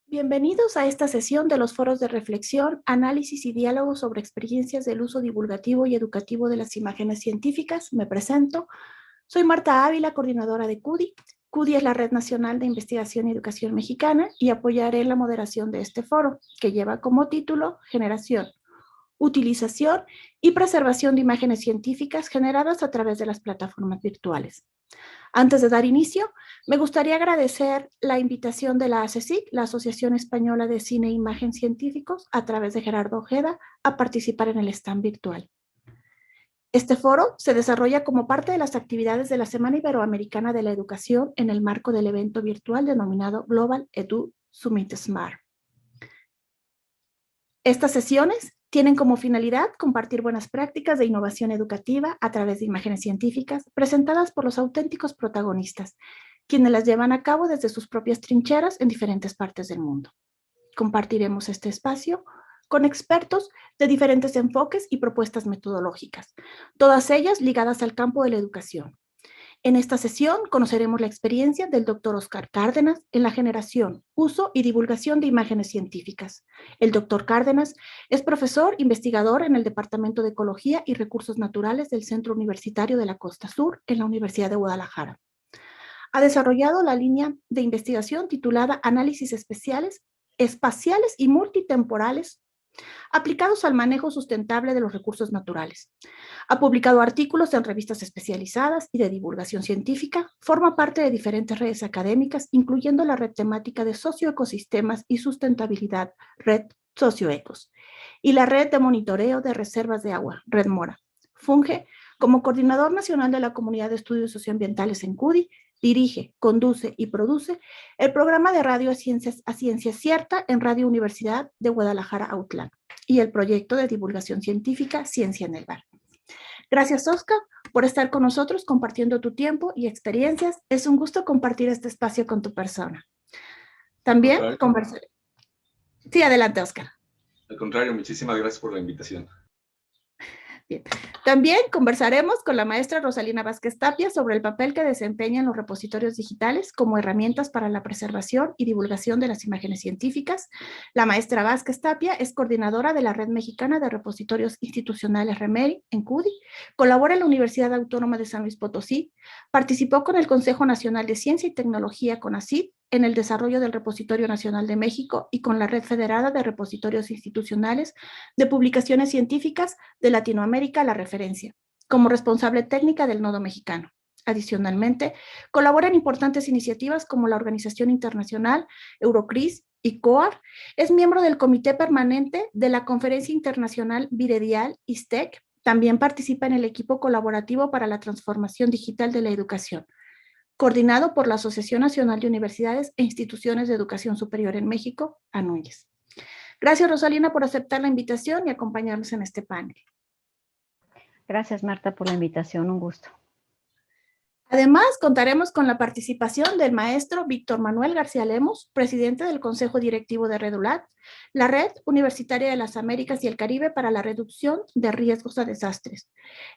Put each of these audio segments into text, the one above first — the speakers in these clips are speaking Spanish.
Bienvenidos a esta sesión de los foros de reflexión, análisis y diálogo sobre experiencias del uso divulgativo y educativo de las imágenes científicas. Me presento. Soy Marta Ávila, coordinadora de CUDI. CUDI es la Red Nacional de Investigación y Educación Mexicana y apoyaré la moderación de este foro, que lleva como título Generación, Utilización y Preservación de Imágenes Científicas generadas a través de las plataformas virtuales. Antes de dar inicio, me gustaría agradecer la invitación de la ACECIC, la Asociación Española de Cine e Imagen Científicos, a través de Gerardo Ojeda, a participar en el stand virtual. Este foro se desarrolla como parte de las actividades de la Semana Iberoamericana de la Educación en el marco del evento virtual denominado Global Edu Summit Smart. Estas sesiones tienen como finalidad compartir buenas prácticas de innovación educativa a través de imágenes científicas presentadas por los auténticos protagonistas, quienes las llevan a cabo desde sus propias trincheras en diferentes partes del mundo. Compartiremos este espacio con expertos de diferentes enfoques y propuestas metodológicas, todas ellas ligadas al campo de la educación. En esta sesión conoceremos la experiencia del Dr. Óscar Cárdenas en la generación, uso y divulgación de imágenes científicas. El Dr. Cárdenas es profesor investigador en el Departamento de Ecología y Recursos Naturales del Centro Universitario de la Costa Sur en la Universidad de Guadalajara. Ha desarrollado la línea de investigación titulada Análisis Espaciales y Multitemporales aplicados al manejo sustentable de los recursos naturales. Ha publicado artículos en revistas especializadas y de divulgación científica, forma parte de diferentes redes académicas, incluyendo la red temática de socioecosistemas y sustentabilidad, Red Socioecos, y la red de monitoreo de reservas de agua, Red Mora. Funge como coordinador nacional de la Comunidad de Estudios Socioambientales en CUDI, dirige, conduce y produce el programa de radio a ciencia cierta en Radio Universidad de Guadalajara Autlán y el proyecto de divulgación científica Ciencia en el Bar. Gracias, Óscar, por estar con nosotros compartiendo tu tiempo y experiencias. Es un gusto compartir este espacio con tu persona. También conversaré. Sí, adelante, Óscar. Al contrario, muchísimas gracias por la invitación. Bien. También conversaremos con la maestra Rosalina Vázquez Tapia sobre el papel que desempeñan los repositorios digitales como herramientas para la preservación y divulgación de las imágenes científicas. La maestra Vázquez Tapia es coordinadora de la Red Mexicana de Repositorios Institucionales REMERI en CUDI, colabora en la Universidad Autónoma de San Luis Potosí, participó con el Consejo Nacional de Ciencia y Tecnología CONACYT en el desarrollo del Repositorio Nacional de México y con la Red Federada de Repositorios Institucionales de Publicaciones Científicas de Latinoamérica, la referencia, como responsable técnica del Nodo Mexicano. Adicionalmente, colabora en importantes iniciativas como la Organización Internacional Eurocris y COAR, es miembro del Comité Permanente de la Conferencia Internacional Viredial ISTEC, también participa en el equipo colaborativo para la transformación digital de la educación, coordinado por la Asociación Nacional de Universidades e Instituciones de Educación Superior en México, ANUYES. Gracias, Rosalina, por aceptar la invitación y acompañarnos en este panel. Gracias, Marta, por la invitación, un gusto. Además, contaremos con la participación del maestro Víctor Manuel García Lemos, presidente del Consejo Directivo de REDULAT, la Red Universitaria de las Américas y el Caribe para la Reducción de Riesgos a Desastres.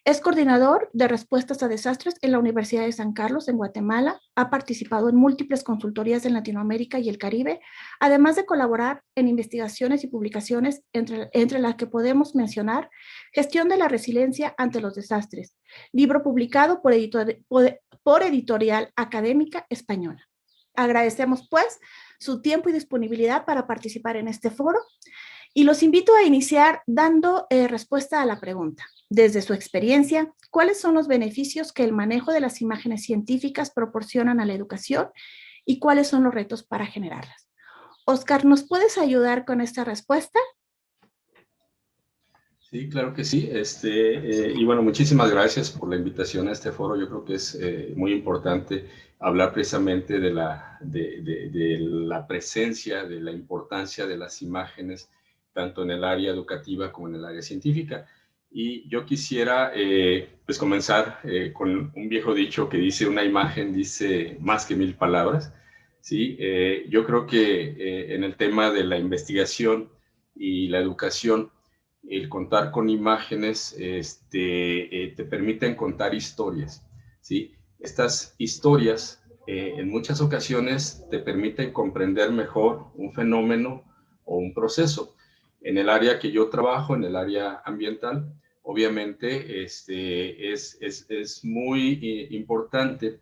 Es coordinador de respuestas a desastres en la Universidad de San Carlos, en Guatemala. Ha participado en múltiples consultorías en Latinoamérica y el Caribe, además de colaborar en investigaciones y publicaciones entre las que podemos mencionar Gestión de la Resiliencia ante los Desastres, libro publicado por Editorial Académica Española. Agradecemos, pues, su tiempo y disponibilidad para participar en este foro y los invito a iniciar dando respuesta a la pregunta. Desde su experiencia, ¿cuáles son los beneficios que el manejo de las imágenes científicas proporcionan a la educación y cuáles son los retos para generarlas? Óscar, ¿nos puedes ayudar con esta respuesta? Sí, claro que sí. Y bueno, muchísimas gracias por la invitación a este foro. Yo creo que es muy importante hablar precisamente de la presencia, de la importancia de las imágenes, tanto en el área educativa como en el área científica. Y yo quisiera pues comenzar con un viejo dicho que dice: una imagen dice más que 1000 palabras. ¿Sí? Yo creo que en el tema de la investigación y la educación, el contar con imágenes te permiten contar historias. ¿Sí? Estas historias en muchas ocasiones te permiten comprender mejor un fenómeno o un proceso. En el área que yo trabajo, en el área ambiental, obviamente es muy importante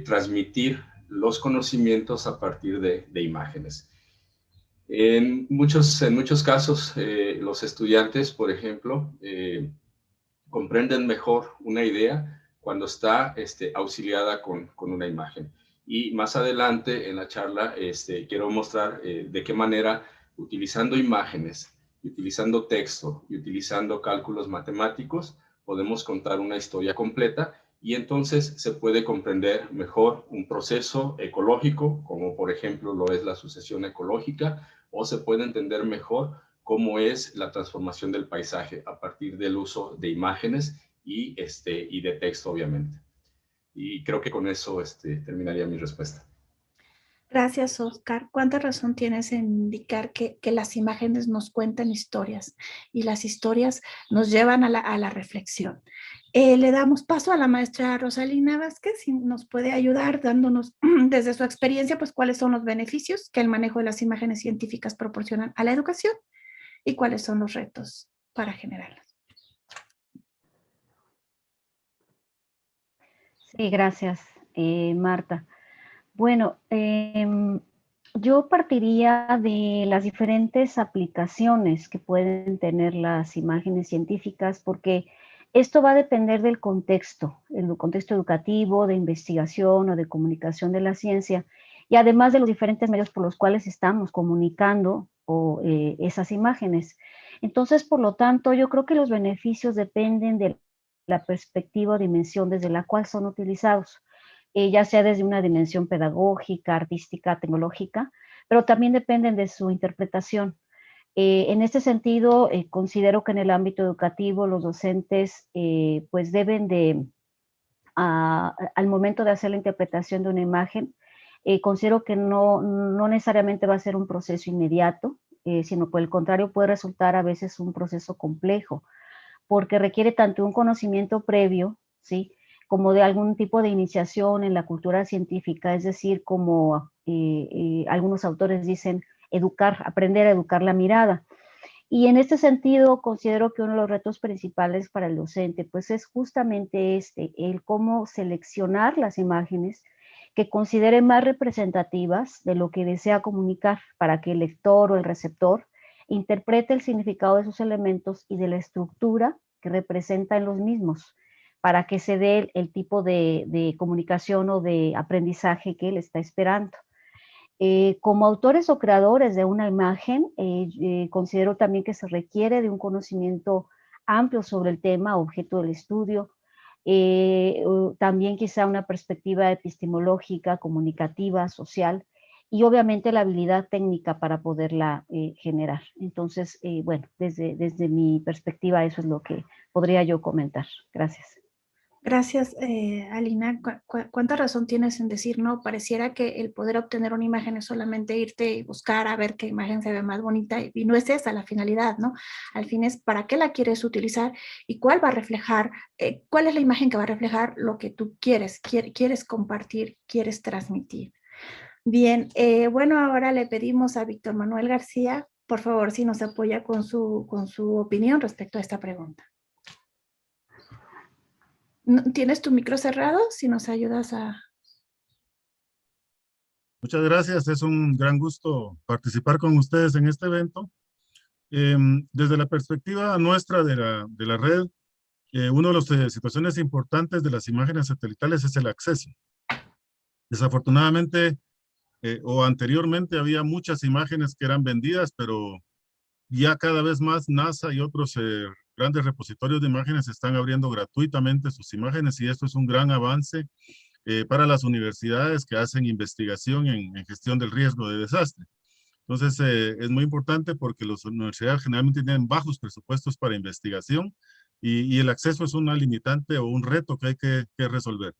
transmitir los conocimientos a partir de imágenes. En muchos casos, los estudiantes, por ejemplo, comprenden mejor una idea cuando está auxiliada con una imagen. Y más adelante en la charla quiero mostrar de qué manera, utilizando imágenes, utilizando texto y utilizando cálculos matemáticos, podemos contar una historia completa, y entonces se puede comprender mejor un proceso ecológico, como por ejemplo lo es la sucesión ecológica, o se puede entender mejor cómo es la transformación del paisaje a partir del uso de imágenes y de texto, obviamente. Y creo que con eso terminaría mi respuesta. Gracias, Oscar. ¿Cuánta razón tienes en indicar que las imágenes nos cuentan historias y las historias nos llevan a la reflexión? Le damos paso a la maestra Rosalina Vázquez, si nos puede ayudar dándonos desde su experiencia, pues cuáles son los beneficios que el manejo de las imágenes científicas proporcionan a la educación y cuáles son los retos para generarlas. Sí, gracias, Marta. Bueno, yo partiría de las diferentes aplicaciones que pueden tener las imágenes científicas, porque esto va a depender del contexto, el contexto educativo, de investigación o de comunicación de la ciencia, y además de los diferentes medios por los cuales estamos comunicando esas imágenes. Entonces, por lo tanto, yo creo que los beneficios dependen de la perspectiva o dimensión desde la cual son utilizados. Ya sea desde una dimensión pedagógica, artística, tecnológica, pero también dependen de su interpretación. En este sentido, considero que en el ámbito educativo los docentes pues deben de, al momento de hacer la interpretación de una imagen, considero que no necesariamente va a ser un proceso inmediato, sino por el contrario puede resultar a veces un proceso complejo, porque requiere tanto un conocimiento previo, ¿sí?, como de algún tipo de iniciación en la cultura científica, es decir, como algunos autores dicen, aprender a educar la mirada. Y en este sentido, considero que uno de los retos principales para el docente, pues es justamente el cómo seleccionar las imágenes que considere más representativas de lo que desea comunicar, para que el lector o el receptor interprete el significado de sus elementos y de la estructura que representan los mismos, para que se dé el tipo de comunicación o de aprendizaje que él está esperando. Como autores o creadores de una imagen, considero también que se requiere de un conocimiento amplio sobre el tema objeto del estudio, también quizá una perspectiva epistemológica, comunicativa, social, y obviamente la habilidad técnica para poderla generar. Entonces, bueno, desde mi perspectiva eso es lo que podría yo comentar. Gracias. Gracias, Alina. ¿Cuánta razón tienes en decir, no? Pareciera que el poder obtener una imagen es solamente irte y buscar a ver qué imagen se ve más bonita, y no es esa la finalidad, ¿no? Al fin es para qué la quieres utilizar y cuál va a reflejar, cuál es la imagen que va a reflejar lo que tú quieres compartir, quieres transmitir. Bien, bueno, ahora le pedimos a Víctor Manuel García, por favor, si nos apoya con su opinión respecto a esta pregunta. ¿Tienes tu micro cerrado? Si nos ayudas a... Muchas gracias, es un gran gusto participar con ustedes en este evento. Desde la perspectiva nuestra de la red, una de las situaciones importantes de las imágenes satelitales es el acceso. Desafortunadamente, o anteriormente había muchas imágenes que eran vendidas, pero ya cada vez más NASA y otros grandes repositorios de imágenes están abriendo gratuitamente sus imágenes, y esto es un gran avance para las universidades que hacen investigación en gestión del riesgo de desastre. Entonces, es muy importante porque las universidades generalmente tienen bajos presupuestos para investigación y el acceso es una limitante o un reto que hay que resolver.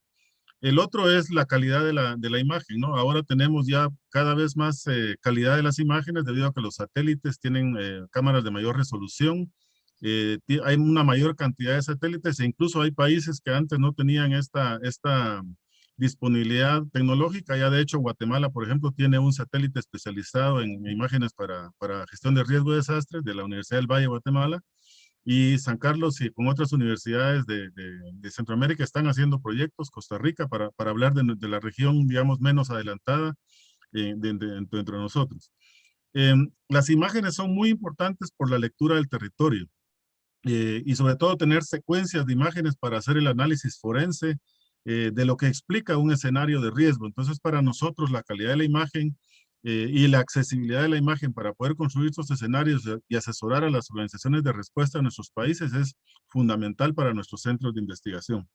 El otro es la calidad de la imagen, ¿no? Ahora tenemos ya cada vez más calidad de las imágenes debido a que los satélites tienen cámaras de mayor resolución, hay una mayor cantidad de satélites e incluso hay países que antes no tenían esta disponibilidad tecnológica. Ya de hecho Guatemala, por ejemplo, tiene un satélite especializado en imágenes para gestión de riesgo de desastres de la Universidad del Valle de Guatemala. Y San Carlos y con otras universidades de Centroamérica están haciendo proyectos, Costa Rica, para hablar de la región, digamos, menos adelantada entre nosotros. Las imágenes son muy importantes por la lectura del territorio y sobre todo tener secuencias de imágenes para hacer el análisis forense de lo que explica un escenario de riesgo. Entonces, para nosotros la calidad de la imagen y la accesibilidad de la imagen para poder construir estos escenarios y asesorar a las organizaciones de respuesta de nuestros países es fundamental para nuestros centros de investigación.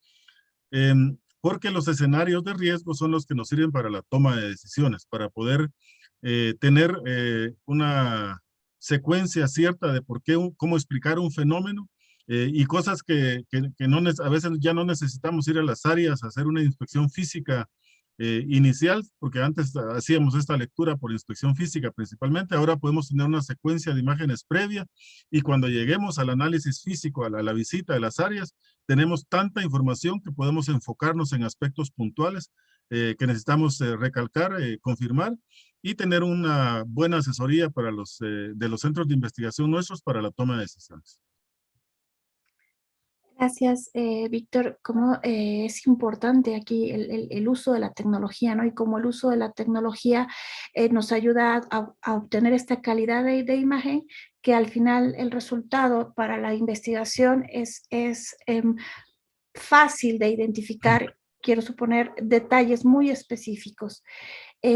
Porque los escenarios de riesgo son los que nos sirven para la toma de decisiones, para poder tener una secuencia cierta de por qué, cómo explicar un fenómeno y cosas que no, a veces ya no necesitamos ir a las áreas a hacer una inspección física inicial, porque antes hacíamos esta lectura por inspección física principalmente, ahora podemos tener una secuencia de imágenes previa y cuando lleguemos al análisis físico, a la visita de las áreas, tenemos tanta información que podemos enfocarnos en aspectos puntuales que necesitamos recalcar, confirmar y tener una buena asesoría para de los centros de investigación nuestros para la toma de decisiones. Gracias, Víctor. Cómo es importante aquí el uso de la tecnología, ¿no? Y cómo el uso de la tecnología nos ayuda a obtener esta calidad de imagen, que al final el resultado para la investigación es fácil de identificar, quiero suponer, detalles muy específicos.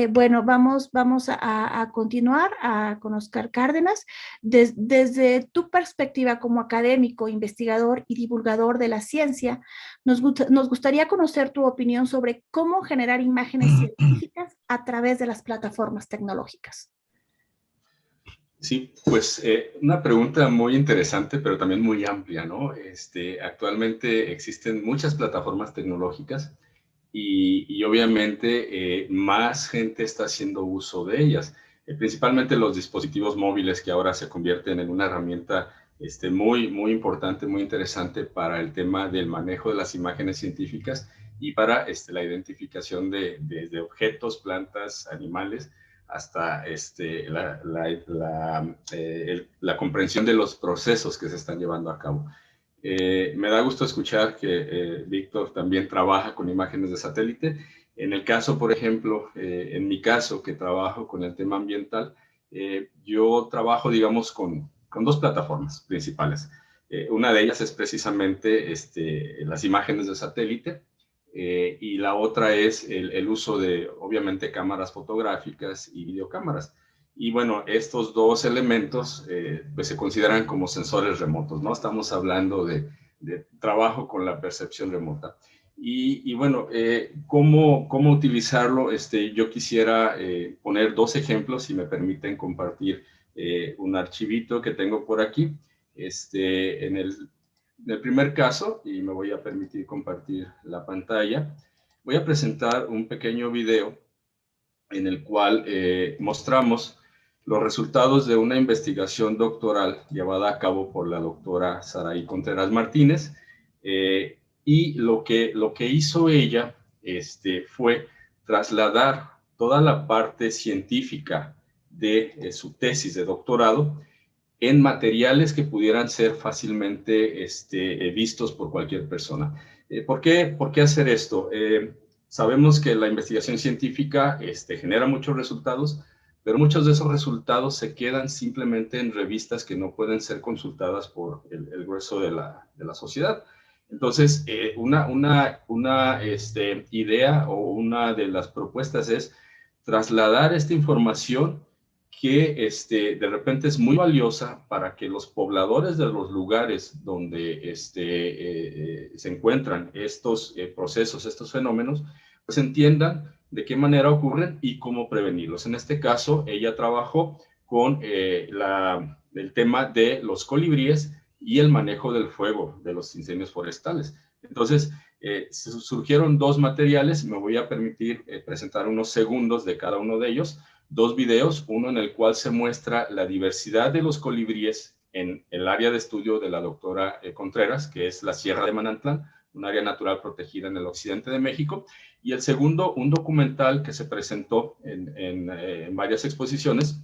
Bueno, vamos a continuar con Oscar Cárdenas. Desde tu perspectiva como académico, investigador y divulgador de la ciencia, nos gustaría conocer tu opinión sobre cómo generar imágenes científicas a través de las plataformas tecnológicas. Sí, pues una pregunta muy interesante, pero también muy amplia, ¿no? Actualmente existen muchas plataformas tecnológicas y obviamente más gente está haciendo uso de ellas, principalmente los dispositivos móviles que ahora se convierten en una herramienta muy importante, muy interesante para el tema del manejo de las imágenes científicas y para la identificación de objetos, plantas, animales, hasta la comprensión de los procesos que se están llevando a cabo. Me da gusto escuchar que Víctor también trabaja con imágenes de satélite. En el caso, por ejemplo, en mi caso, que trabajo con el tema ambiental, yo trabajo, digamos, con dos plataformas principales. Una de ellas es precisamente las imágenes de satélite, y la otra es el uso de, obviamente, cámaras fotográficas y videocámaras. Y bueno, estos dos elementos pues se consideran como sensores remotos, ¿no? Estamos hablando de trabajo con la percepción remota. Y bueno, ¿cómo utilizarlo? Yo quisiera poner dos ejemplos, si me permiten compartir un archivito que tengo por aquí. En el primer caso, y me voy a permitir compartir la pantalla, voy a presentar un pequeño video en el cual mostramos los resultados de una investigación doctoral llevada a cabo por la doctora Saraí Contreras Martínez, y lo que hizo ella fue trasladar toda la parte científica de su tesis de doctorado en materiales que pudieran ser fácilmente vistos por cualquier persona. ¿Por qué hacer esto? Sabemos que la investigación científica genera muchos resultados, pero muchos de esos resultados se quedan simplemente en revistas que no pueden ser consultadas por el grueso de la sociedad. Entonces, una idea o una de las propuestas es trasladar esta información que de repente es muy valiosa para que los pobladores de los lugares donde se encuentran estos procesos, estos fenómenos, pues entiendan de qué manera ocurren y cómo prevenirlos. En este caso, ella trabajó con el tema de los colibríes y el manejo del fuego de los incendios forestales. Entonces, surgieron dos materiales, me voy a permitir presentar unos segundos de cada uno de ellos, dos videos, uno en el cual se muestra la diversidad de los colibríes en el área de estudio de la doctora Contreras, que es la Sierra de Manantlán, un área natural protegida en el occidente de México, y el segundo, un documental que se presentó en varias exposiciones.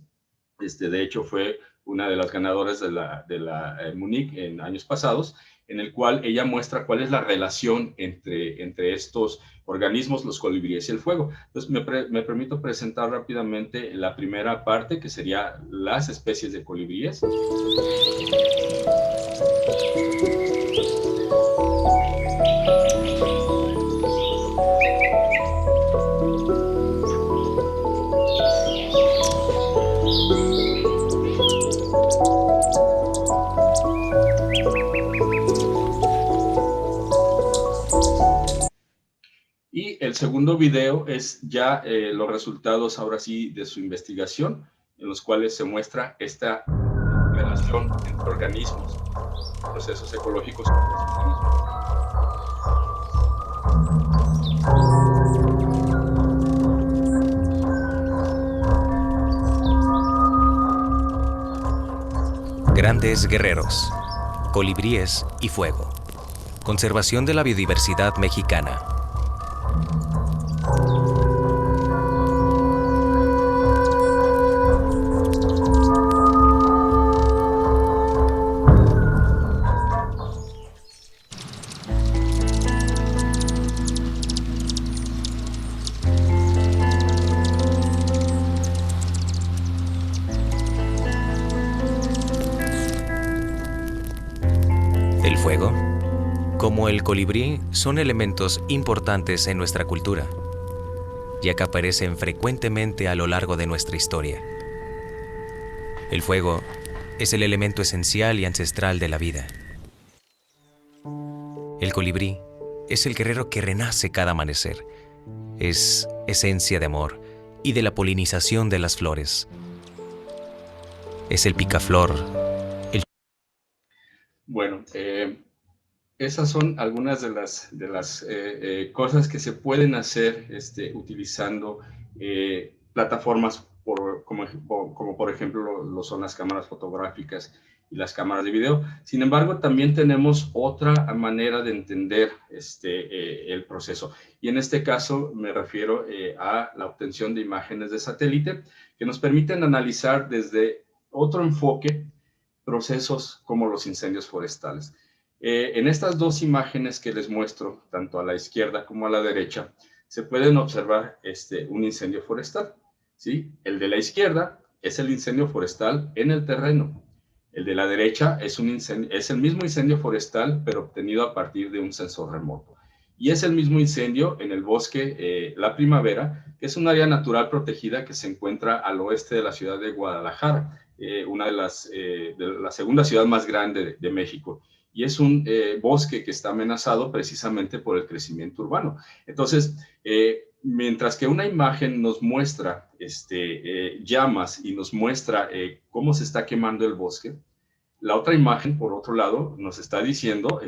De hecho, fue una de las ganadoras de la Munich en años pasados, en el cual ella muestra cuál es la relación entre estos organismos, los colibríes y el fuego. Entonces, me permito presentar rápidamente la primera parte, que sería las especies de colibríes. Y el segundo video es ya los resultados, ahora sí, de su investigación, en los cuales se muestra esta relación entre organismos, procesos ecológicos con los organismos. Grandes guerreros, colibríes y fuego. Conservación de la biodiversidad mexicana. El fuego, como el colibrí, son elementos importantes en nuestra cultura, ya que aparecen frecuentemente a lo largo de nuestra historia. El fuego es el elemento esencial y ancestral de la vida. El colibrí es el guerrero que renace cada amanecer. Es esencia de amor y de la polinización de las flores. Es el picaflor. Bueno, esas son algunas de las cosas que se pueden hacer utilizando plataformas como por ejemplo lo son las cámaras fotográficas y las cámaras de video. Sin embargo, también tenemos otra manera de entender el proceso. Y en este caso me refiero a la obtención de imágenes de satélite que nos permiten analizar desde otro enfoque procesos como los incendios forestales. En estas dos imágenes que les muestro, tanto a la izquierda como a la derecha, se pueden observar un incendio forestal, ¿sí? El de la izquierda es el incendio forestal en el terreno. El de la derecha es el mismo incendio forestal, pero obtenido a partir de un sensor remoto. Y es el mismo incendio en el bosque La Primavera, que es un área natural protegida que se encuentra al oeste de la ciudad de Guadalajara, una de la segunda ciudad más grande de México. Y es un bosque que está amenazado precisamente por el crecimiento urbano. Entonces, mientras que una imagen nos muestra llamas y nos muestra cómo se está quemando el bosque, la otra imagen, por otro lado, nos está diciendo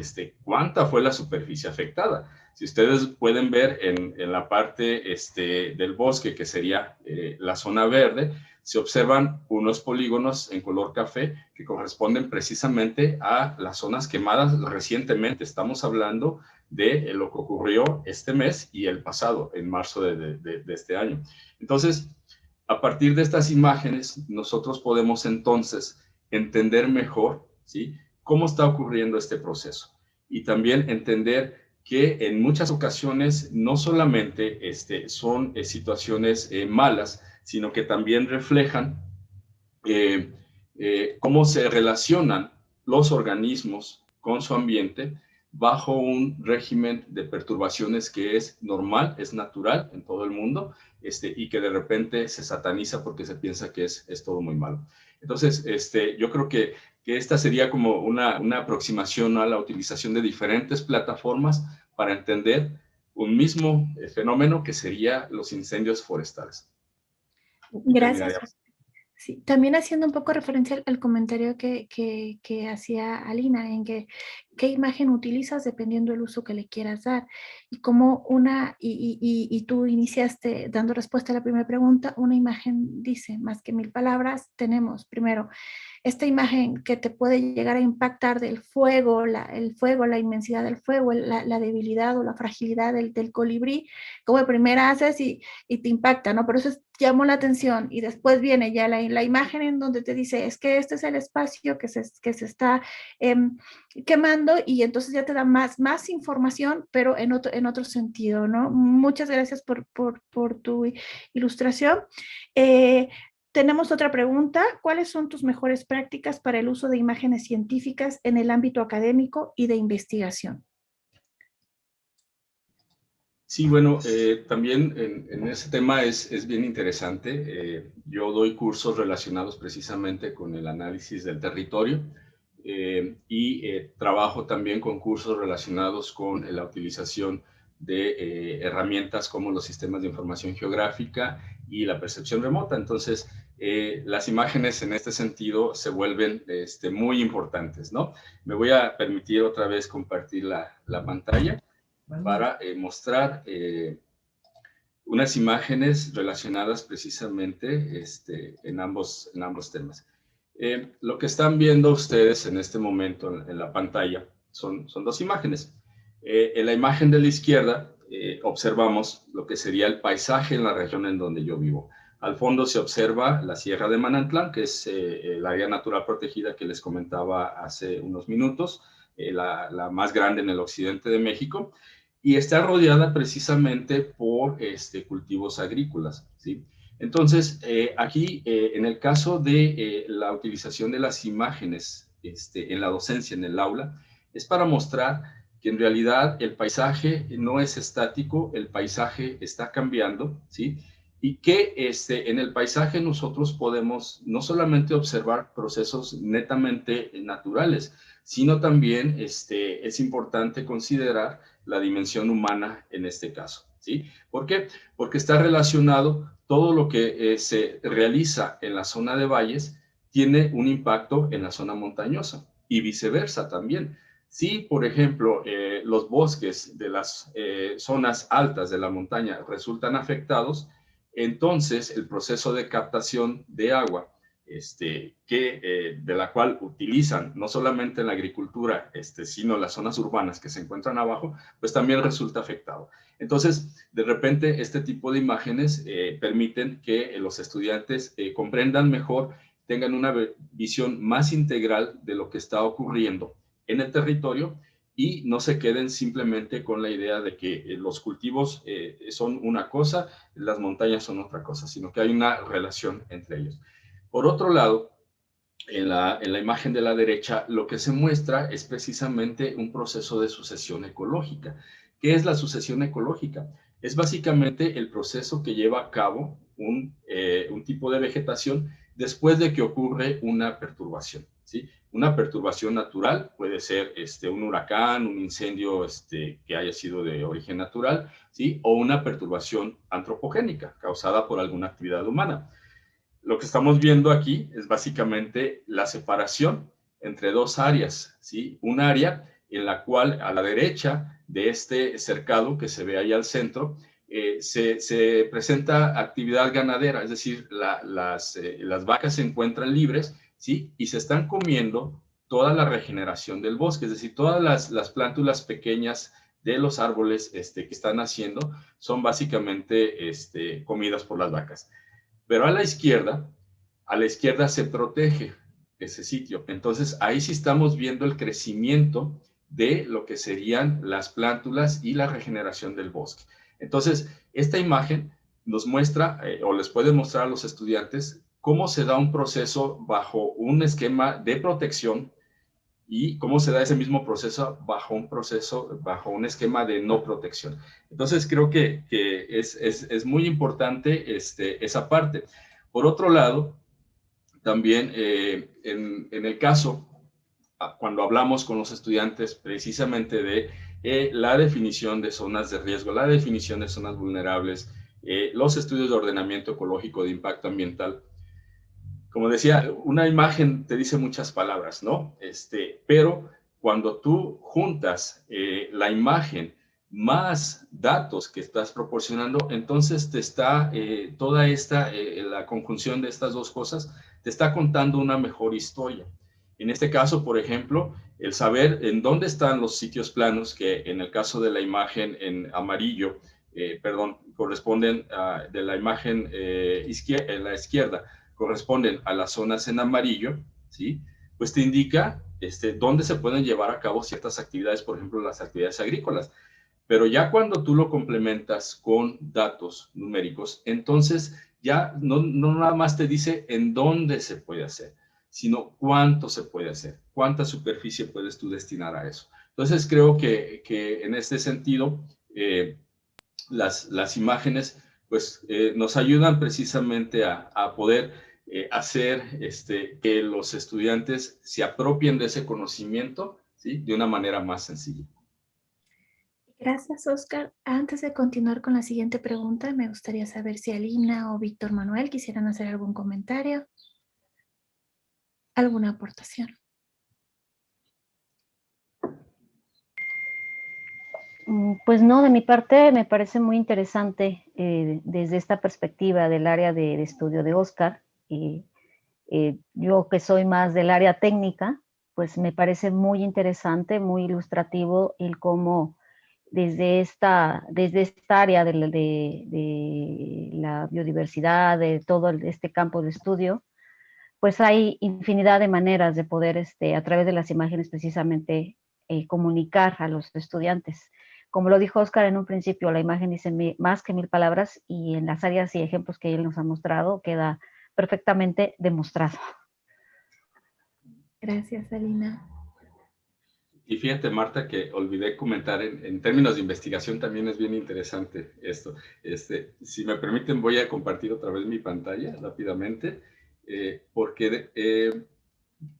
cuánta fue la superficie afectada. Si ustedes pueden ver en la parte del bosque, que sería la zona verde, se observan unos polígonos en color café que corresponden precisamente a las zonas quemadas recientemente. Estamos hablando de lo que ocurrió este mes y el pasado, en marzo de este año. Entonces, a partir de estas imágenes, nosotros podemos entonces entender mejor, ¿sí?, cómo está ocurriendo este proceso. Y también entender que en muchas ocasiones no solamente son situaciones malas, sino que también reflejan cómo se relacionan los organismos con su ambiente bajo un régimen de perturbaciones que es normal, es natural en todo el mundo, y que de repente se sataniza porque se piensa que es todo muy malo. Entonces, yo creo que esta sería como una aproximación a la utilización de diferentes plataformas para entender un mismo fenómeno que sería los incendios forestales. Gracias. Sí, también haciendo un poco referencia al comentario que hacía Alina, en que qué imagen utilizas dependiendo del uso que le quieras dar. Y como y tú iniciaste dando respuesta a la primera pregunta, una imagen dice más que 1000 palabras. Tenemos primero esta imagen que te puede llegar a impactar del fuego, la inmensidad del fuego, la debilidad o la fragilidad del colibrí, como de primera haces y te impacta, ¿no? Por eso llamó la atención, y después viene ya la imagen en donde te dice, es que este es el espacio que se está quemando, y entonces ya te da más información, pero en otro sentido, ¿no? Muchas gracias por tu ilustración. Tenemos otra pregunta. ¿Cuáles son tus mejores prácticas para el uso de imágenes científicas en el ámbito académico y de investigación? Sí, bueno, también en ese tema es bien interesante. Yo doy cursos relacionados precisamente con el análisis del territorio y trabajo también con cursos relacionados con la utilización de herramientas como los sistemas de información geográfica y la percepción remota. Entonces, las imágenes en este sentido se vuelven muy importantes, ¿no? Me voy a permitir otra vez compartir la pantalla para mostrar unas imágenes relacionadas precisamente en ambos temas. Lo que están viendo ustedes en este momento en la pantalla son dos imágenes. En la imagen de la izquierda observamos lo que sería el paisaje en la región en donde yo vivo. Al fondo se observa la Sierra de Manantlán, que es el área natural protegida que les comentaba hace unos minutos, la más grande en el occidente de México, y está rodeada precisamente por cultivos agrícolas, ¿sí? Entonces, aquí, en el caso de la utilización de las imágenes en la docencia, en el aula, es para mostrar que en realidad el paisaje no es estático, el paisaje está cambiando, ¿sí? Y que en el paisaje nosotros podemos no solamente observar procesos netamente naturales, sino también es importante considerar la dimensión humana en este caso, ¿sí? ¿Por qué? Porque está relacionado todo lo que se realiza en la zona de valles tiene un impacto en la zona montañosa y viceversa también. Si, por ejemplo, los bosques de las zonas altas de la montaña resultan afectados, entonces el proceso de captación de agua de la cual utilizan no solamente en la agricultura, sino las zonas urbanas que se encuentran abajo, pues también resulta afectado. Entonces, de repente, este tipo de imágenes permiten que los estudiantes comprendan mejor, tengan una visión más integral de lo que está ocurriendo en el territorio y no se queden simplemente con la idea de que los cultivos son una cosa, las montañas son otra cosa, sino que hay una relación entre ellos. Por otro lado, en la imagen de la derecha, lo que se muestra es precisamente un proceso de sucesión ecológica. ¿Qué es la sucesión ecológica? Es básicamente el proceso que lleva a cabo un tipo de vegetación después de que ocurre una perturbación, ¿sí? Una perturbación natural puede ser un huracán, un incendio que haya sido de origen natural, ¿sí? O una perturbación antropogénica causada por alguna actividad humana. Lo que estamos viendo aquí es básicamente la separación entre dos áreas, ¿sí? Un área en la cual a la derecha de este cercado que se ve ahí al centro, se presenta actividad ganadera, es decir, las vacas se encuentran libres, ¿sí? Y se están comiendo toda la regeneración del bosque, es decir, todas las plántulas pequeñas de los árboles que están haciendo son básicamente comidas por las vacas. Pero a la izquierda se protege ese sitio. Entonces, ahí sí estamos viendo el crecimiento de lo que serían las plántulas y la regeneración del bosque. Entonces, esta imagen nos muestra, o les puede mostrar a los estudiantes, cómo se da un proceso bajo un esquema de protección y cómo se da ese mismo proceso bajo un esquema de no protección. Entonces, creo que es muy importante esa parte. Por otro lado, también en el caso, cuando hablamos con los estudiantes precisamente de la definición de zonas de riesgo, la definición de zonas vulnerables, los estudios de ordenamiento ecológico de impacto ambiental. Como decía, una imagen te dice muchas palabras, ¿no? Pero cuando tú juntas la imagen más datos que estás proporcionando, entonces te está toda esta, la conjunción de estas dos cosas, te está contando una mejor historia. En este caso, por ejemplo, el saber en dónde están los sitios planos, que en el caso de la imagen en amarillo, corresponden de la imagen en la izquierda, corresponden a las zonas en amarillo, ¿sí? Pues te indica dónde se pueden llevar a cabo ciertas actividades, por ejemplo, las actividades agrícolas. Pero ya cuando tú lo complementas con datos numéricos, entonces ya no nada más te dice en dónde se puede hacer, sino cuánto se puede hacer, cuánta superficie puedes tú destinar a eso. Entonces creo que en este sentido, las imágenes pues nos ayudan precisamente a poder hacer que los estudiantes se apropien de ese conocimiento, ¿sí? De una manera más sencilla. Gracias, Oscar. Antes de continuar con la siguiente pregunta, me gustaría saber si Alina o Víctor Manuel quisieran hacer algún comentario, alguna aportación. Pues no, de mi parte me parece muy interesante desde esta perspectiva del área de estudio de Oscar. Yo que soy más del área técnica, pues me parece muy interesante, muy ilustrativo el cómo desde esta área de la biodiversidad, de todo este campo de estudio, pues hay infinidad de maneras de poder, a través de las imágenes precisamente, comunicar a los estudiantes. Como lo dijo Oscar en un principio, la imagen dice más que 1000 palabras y en las áreas y ejemplos que él nos ha mostrado queda perfectamente demostrado. Gracias, Alina. Y fíjate, Marta, que olvidé comentar en términos de investigación también es bien interesante esto. Si me permiten, voy a compartir otra vez mi pantalla rápidamente, porque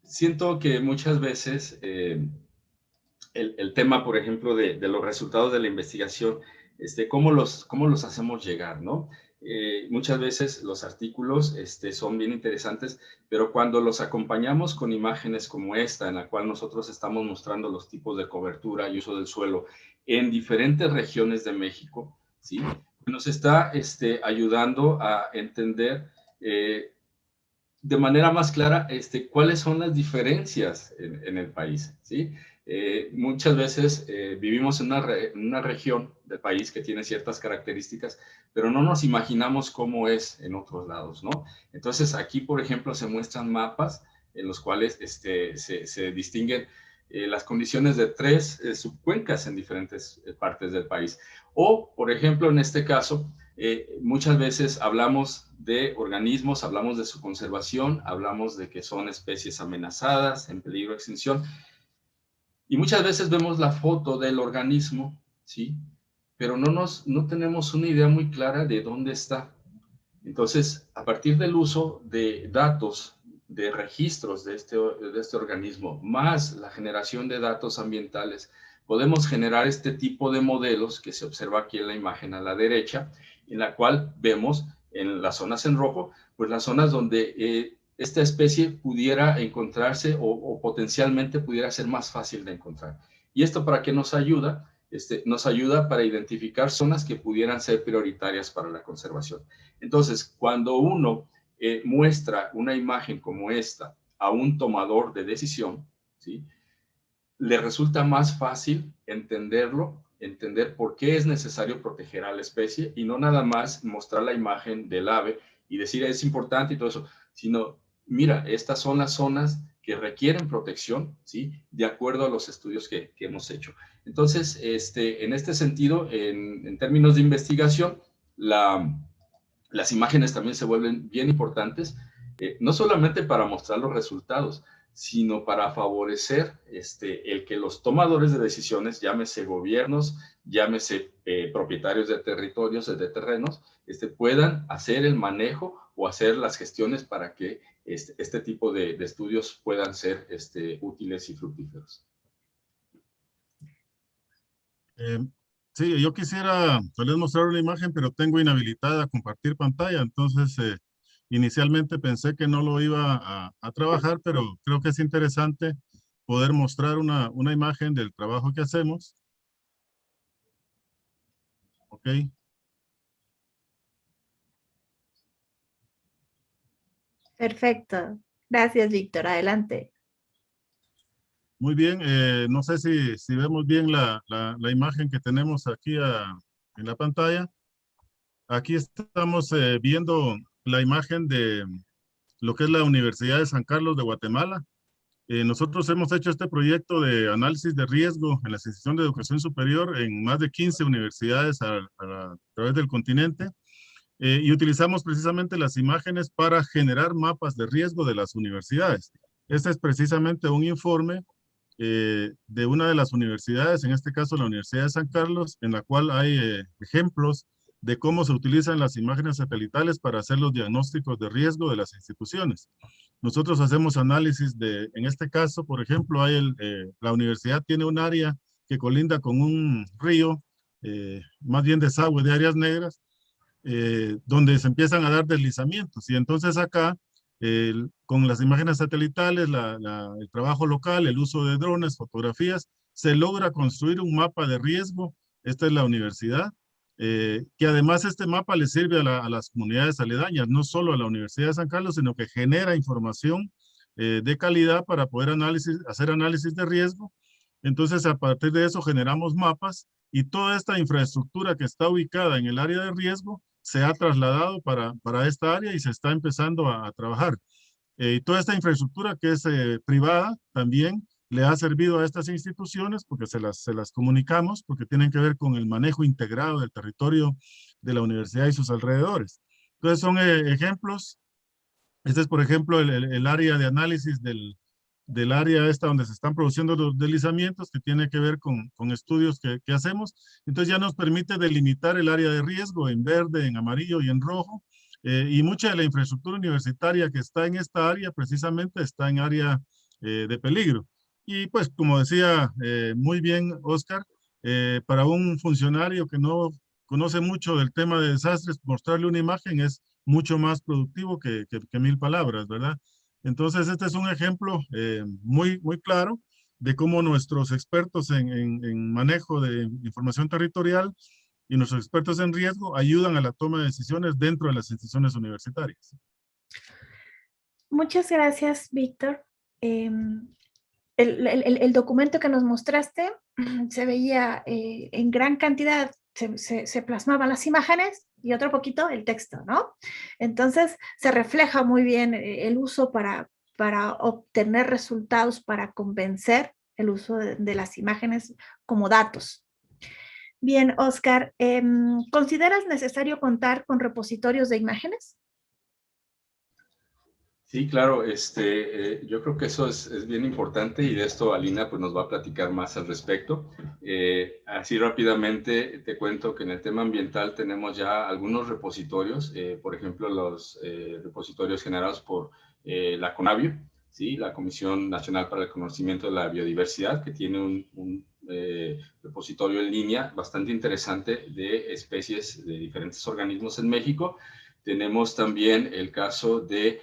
siento que muchas veces el tema, por ejemplo, de los resultados de la investigación, ¿cómo los hacemos llegar, no? Muchas veces los artículos son bien interesantes, pero cuando los acompañamos con imágenes como esta, en la cual nosotros estamos mostrando los tipos de cobertura y uso del suelo en diferentes regiones de México, ¿sí? Nos está ayudando a entender de manera más clara cuáles son las diferencias en el país, ¿sí? Muchas veces vivimos en una región del país que tiene ciertas características, pero no nos imaginamos cómo es en otros lados, ¿no? Entonces, aquí, por ejemplo, se muestran mapas en los cuales se distinguen las condiciones de 3 subcuencas en diferentes partes del país. O, por ejemplo, en este caso, muchas veces hablamos de organismos, hablamos de su conservación, hablamos de que son especies amenazadas, en peligro de extinción, y muchas veces vemos la foto del organismo, ¿sí? Pero no tenemos una idea muy clara de dónde está. Entonces, a partir del uso de datos, de registros de este organismo, más la generación de datos ambientales, podemos generar este tipo de modelos que se observa aquí en la imagen a la derecha, en la cual vemos en las zonas en rojo, pues las zonas donde esta especie pudiera encontrarse o potencialmente pudiera ser más fácil de encontrar. ¿Y esto para qué nos ayuda? Nos ayuda para identificar zonas que pudieran ser prioritarias para la conservación. Entonces, cuando uno muestra una imagen como esta a un tomador de decisión, ¿sí? Le resulta más fácil entenderlo, entender por qué es necesario proteger a la especie y no nada más mostrar la imagen del ave y decir es importante y todo eso, sino mira, estas son las zonas que requieren protección, ¿sí? De acuerdo a los estudios que hemos hecho. Entonces, en este sentido, en términos de investigación, las imágenes también se vuelven bien importantes, no solamente para mostrar los resultados, sino para favorecer el que los tomadores de decisiones, llámese gobiernos, llámese propietarios de territorios, de terrenos, puedan hacer el manejo o hacer las gestiones para que este tipo de estudios puedan ser útiles y fructíferos. Eh, sí, yo quisiera tal vez mostrar una imagen, pero tengo inhabilitada compartir pantalla, entonces inicialmente pensé que no lo iba a trabajar, pero creo que es interesante poder mostrar una imagen del trabajo que hacemos. Ok, Perfecto. Gracias, Víctor. Adelante. muy bien. No sé si vemos bien la imagen que tenemos aquí en la pantalla. Aquí estamos viendo la imagen de lo que es la Universidad de San Carlos de Guatemala. Nosotros hemos hecho este proyecto de análisis de riesgo en las instituciones de educación superior en más de 15 universidades a través del continente, y utilizamos precisamente las imágenes para generar mapas de riesgo de las universidades. Este es precisamente un informe de una de las universidades, en este caso la Universidad de San Carlos, en la cual hay ejemplos de cómo se utilizan las imágenes satelitales para hacer los diagnósticos de riesgo de las instituciones. Nosotros hacemos análisis de, en este caso, por ejemplo, la universidad tiene un área que colinda con un río, más bien desagüe de áreas negras, donde se empiezan a dar deslizamientos. Y entonces acá, con las imágenes satelitales, el trabajo local, el uso de drones, fotografías, se logra construir un mapa de riesgo. Esta es la universidad, que además este mapa le sirve a las comunidades aledañas, no solo a la Universidad de San Carlos, sino que genera información de calidad para poder hacer análisis de riesgo. Entonces, a partir de eso generamos mapas y toda esta infraestructura que está ubicada en el área de riesgo se ha trasladado para esta área y se está empezando a trabajar. Y toda esta infraestructura que es privada también le ha servido a estas instituciones porque se las comunicamos, porque tienen que ver con el manejo integrado del territorio de la universidad y sus alrededores. Entonces son ejemplos. Este es, por ejemplo, el área de análisis del área esta donde se están produciendo los deslizamientos, que tiene que ver con estudios que hacemos. Entonces ya nos permite delimitar el área de riesgo en verde, en amarillo y en rojo. Y mucha de la infraestructura universitaria que está en esta área precisamente está en área de peligro. Y pues, como decía muy bien Oscar, para un funcionario que no conoce mucho del tema de desastres, mostrarle una imagen es mucho más productivo que 1000 palabras, ¿verdad? Entonces, este es un ejemplo muy claro de cómo nuestros expertos en manejo de información territorial y nuestros expertos en riesgo ayudan a la toma de decisiones dentro de las instituciones universitarias. Muchas gracias, Víctor. El documento que nos mostraste se veía en gran cantidad, se plasmaban las imágenes y otro poquito el texto, ¿no? Entonces se refleja muy bien el uso para obtener resultados, para convencer el uso de las imágenes como datos. Bien, Oscar, ¿consideras necesario contar con repositorios de imágenes? Sí, claro, yo creo que eso es bien importante y de esto Alina pues, nos va a platicar más al respecto. Así rápidamente te cuento que en el tema ambiental tenemos ya algunos repositorios, por ejemplo, los repositorios generados por la CONABIO, ¿sí? La Comisión Nacional para el Conocimiento de la Biodiversidad, que tiene un repositorio en línea bastante interesante de especies de diferentes organismos en México. Tenemos también el caso de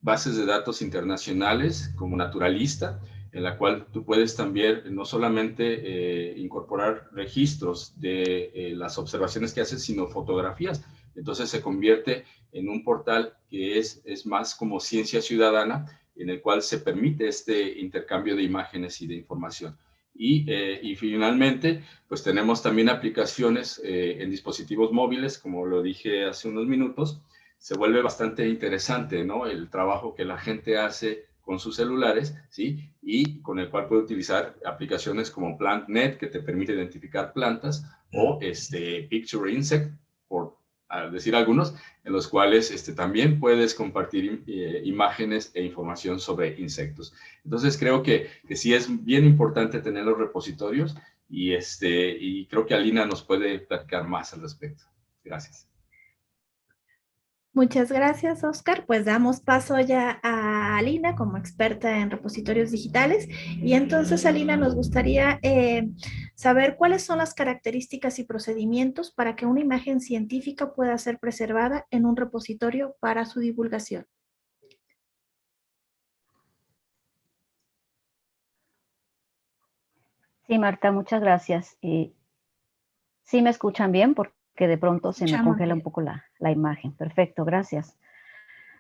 bases de datos internacionales como Naturalista, en la cual tú puedes también no solamente incorporar registros de las observaciones que haces, sino fotografías. Entonces se convierte en un portal que es más como ciencia ciudadana, en el cual se permite este intercambio de imágenes y de información. Y finalmente, pues tenemos también aplicaciones en dispositivos móviles, como lo dije hace unos minutos. Se vuelve bastante interesante, ¿no? El trabajo que la gente hace con sus celulares, ¿sí? Y con el cual puede utilizar aplicaciones como PlantNet, que te permite identificar plantas, o Picture Insect, por decir algunos, en los cuales también puedes compartir imágenes e información sobre insectos. Entonces creo que sí es bien importante tener los repositorios y creo que Alina nos puede platicar más al respecto. Gracias. Muchas gracias, Oscar. Pues damos paso ya a Alina como experta en repositorios digitales. Y entonces, Alina, nos gustaría saber cuáles son las características y procedimientos para que una imagen científica pueda ser preservada en un repositorio para su divulgación. Sí, Marta, muchas gracias. ¿Sí me escuchan bien? Porque de pronto se me Escuchamos congela un bien. poco la imagen. Perfecto, gracias.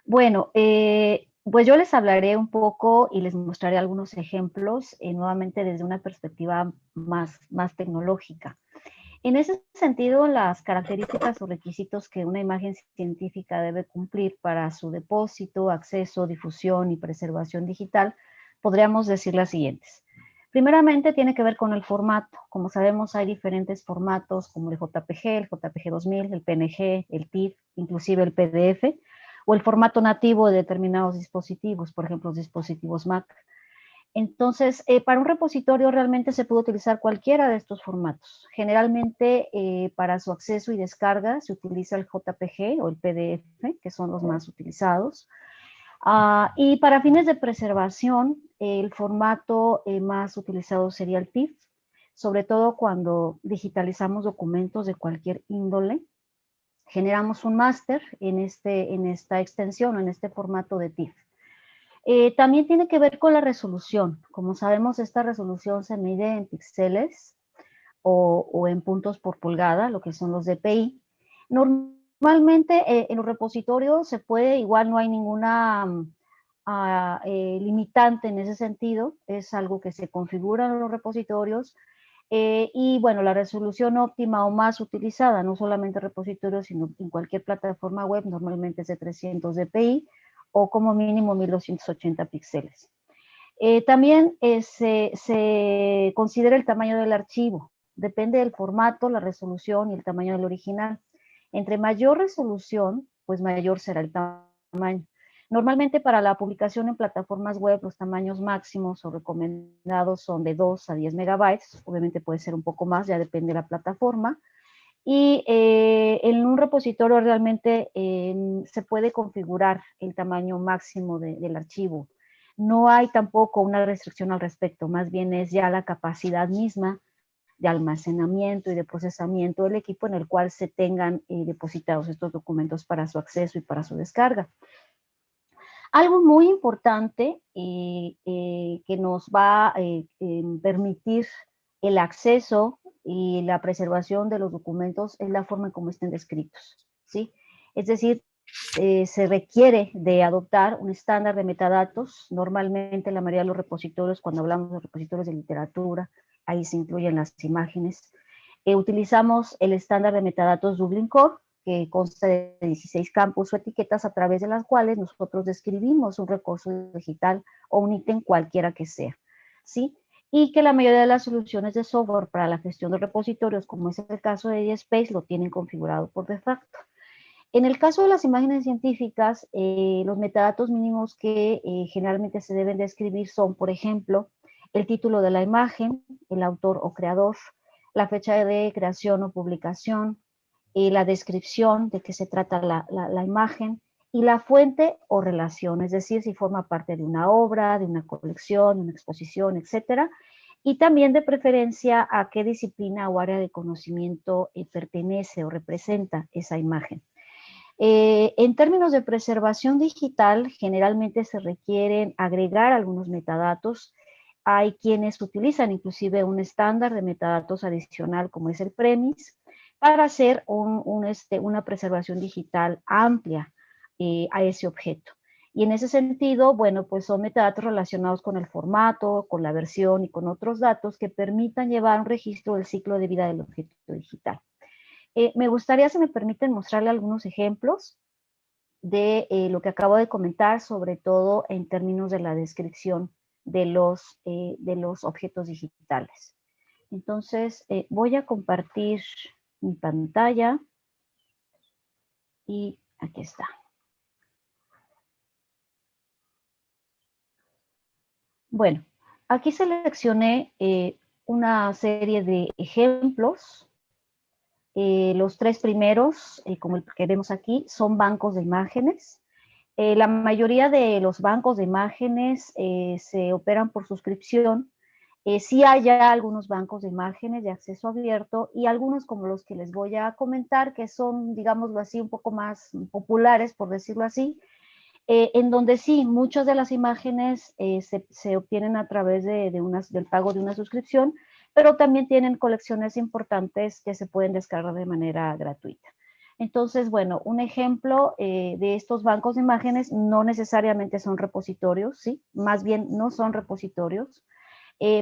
Bueno, pues yo les hablaré un poco y les mostraré algunos ejemplos, nuevamente desde una perspectiva más tecnológica. En ese sentido, las características o requisitos que una imagen científica debe cumplir para su depósito, acceso, difusión y preservación digital, podríamos decir las siguientes. Primeramente, tiene que ver con el formato. Como sabemos, hay diferentes formatos como el JPG, el JPG 2000, el PNG, el TIFF, inclusive el PDF, o el formato nativo de determinados dispositivos, por ejemplo, los dispositivos Mac. Entonces, para un repositorio realmente se puede utilizar cualquiera de estos formatos. Generalmente, para su acceso y descarga se utiliza el JPG o el PDF, que son los más utilizados. Y para fines de preservación, el formato más utilizado sería el TIFF, sobre todo cuando digitalizamos documentos de cualquier índole. Generamos un máster en esta extensión, en este formato de TIFF. También tiene que ver con la resolución. Como sabemos, esta resolución se mide en píxeles o en puntos por pulgada, lo que son los dpi. Normalmente en los repositorios se puede, igual no hay ninguna limitante en ese sentido, es algo que se configura en los repositorios. Y bueno, la resolución óptima o más utilizada, no solamente en repositorios, sino en cualquier plataforma web, normalmente es de 300 dpi, o como mínimo 1280 píxeles. También se considera el tamaño del archivo. Depende del formato, la resolución y el tamaño del original. Entre mayor resolución, pues mayor será el tamaño. Normalmente para la publicación en plataformas web, los tamaños máximos o recomendados son de 2 a 10 megabytes. Obviamente puede ser un poco más, ya depende de la plataforma. Y en un repositorio realmente se puede configurar el tamaño máximo del archivo. No hay tampoco una restricción al respecto, más bien es ya la capacidad misma de almacenamiento y de procesamiento del equipo en el cual se tengan depositados estos documentos para su acceso y para su descarga. Algo muy importante que nos va a permitir el acceso y la preservación de los documentos es la forma en cómo estén descritos, ¿sí? Es decir, se requiere de adoptar un estándar de metadatos. Normalmente la mayoría de los repositorios, cuando hablamos de repositorios de literatura, ahí se incluyen las imágenes. Utilizamos el estándar de metadatos Dublin Core, que consta de 16 campos o etiquetas a través de las cuales nosotros describimos un recurso digital o un ítem cualquiera que sea, ¿sí? Y que la mayoría de las soluciones de software para la gestión de repositorios, como es el caso de DSpace, lo tienen configurado por defecto. En el caso de las imágenes científicas, los metadatos mínimos que generalmente se deben describir son, por ejemplo, el título de la imagen, el autor o creador, la fecha de creación o publicación, la descripción de qué se trata la imagen y la fuente o relación, es decir, si forma parte de una obra, de una colección, de una exposición, etcétera, y también de preferencia a qué disciplina o área de conocimiento pertenece o representa esa imagen. En términos de preservación digital, generalmente se requieren agregar algunos metadatos. Hay quienes utilizan inclusive un estándar de metadatos adicional como es el PREMIS para hacer una preservación digital amplia a ese objeto. Y en ese sentido, bueno, pues son metadatos relacionados con el formato, con la versión y con otros datos que permitan llevar un registro del ciclo de vida del objeto digital. Me gustaría, si me permiten, mostrarle algunos ejemplos de lo que acabo de comentar, sobre todo en términos de la descripción de los objetos digitales. Entonces, voy a compartir mi pantalla y aquí está. Bueno, aquí seleccioné una serie de ejemplos Los tres primeros, como el que vemos aquí, son bancos de imágenes. La mayoría de los bancos de imágenes se operan por suscripción. Sí hay ya algunos bancos de imágenes de acceso abierto y algunos como los que les voy a comentar, que son, digámoslo así, un poco más populares, por decirlo así, en donde sí, muchas de las imágenes se obtienen a través del pago de una suscripción, pero también tienen colecciones importantes que se pueden descargar de manera gratuita. Entonces, bueno, un ejemplo de estos bancos de imágenes no necesariamente son repositorios, ¿sí? Más bien no son repositorios,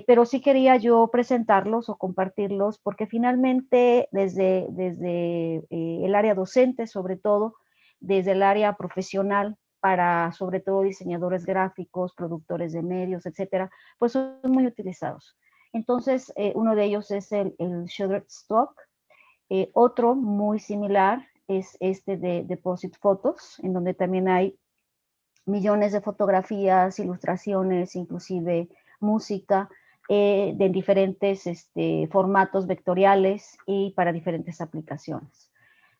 pero sí quería yo presentarlos o compartirlos porque finalmente desde el área docente, sobre todo, desde el área profesional, para sobre todo diseñadores gráficos, productores de medios, etcétera, pues son muy utilizados. Entonces, uno de ellos es el Shutterstock. Otro muy similar es este de Deposit Photos, en donde también hay millones de fotografías, ilustraciones, inclusive música, de diferentes formatos vectoriales y para diferentes aplicaciones.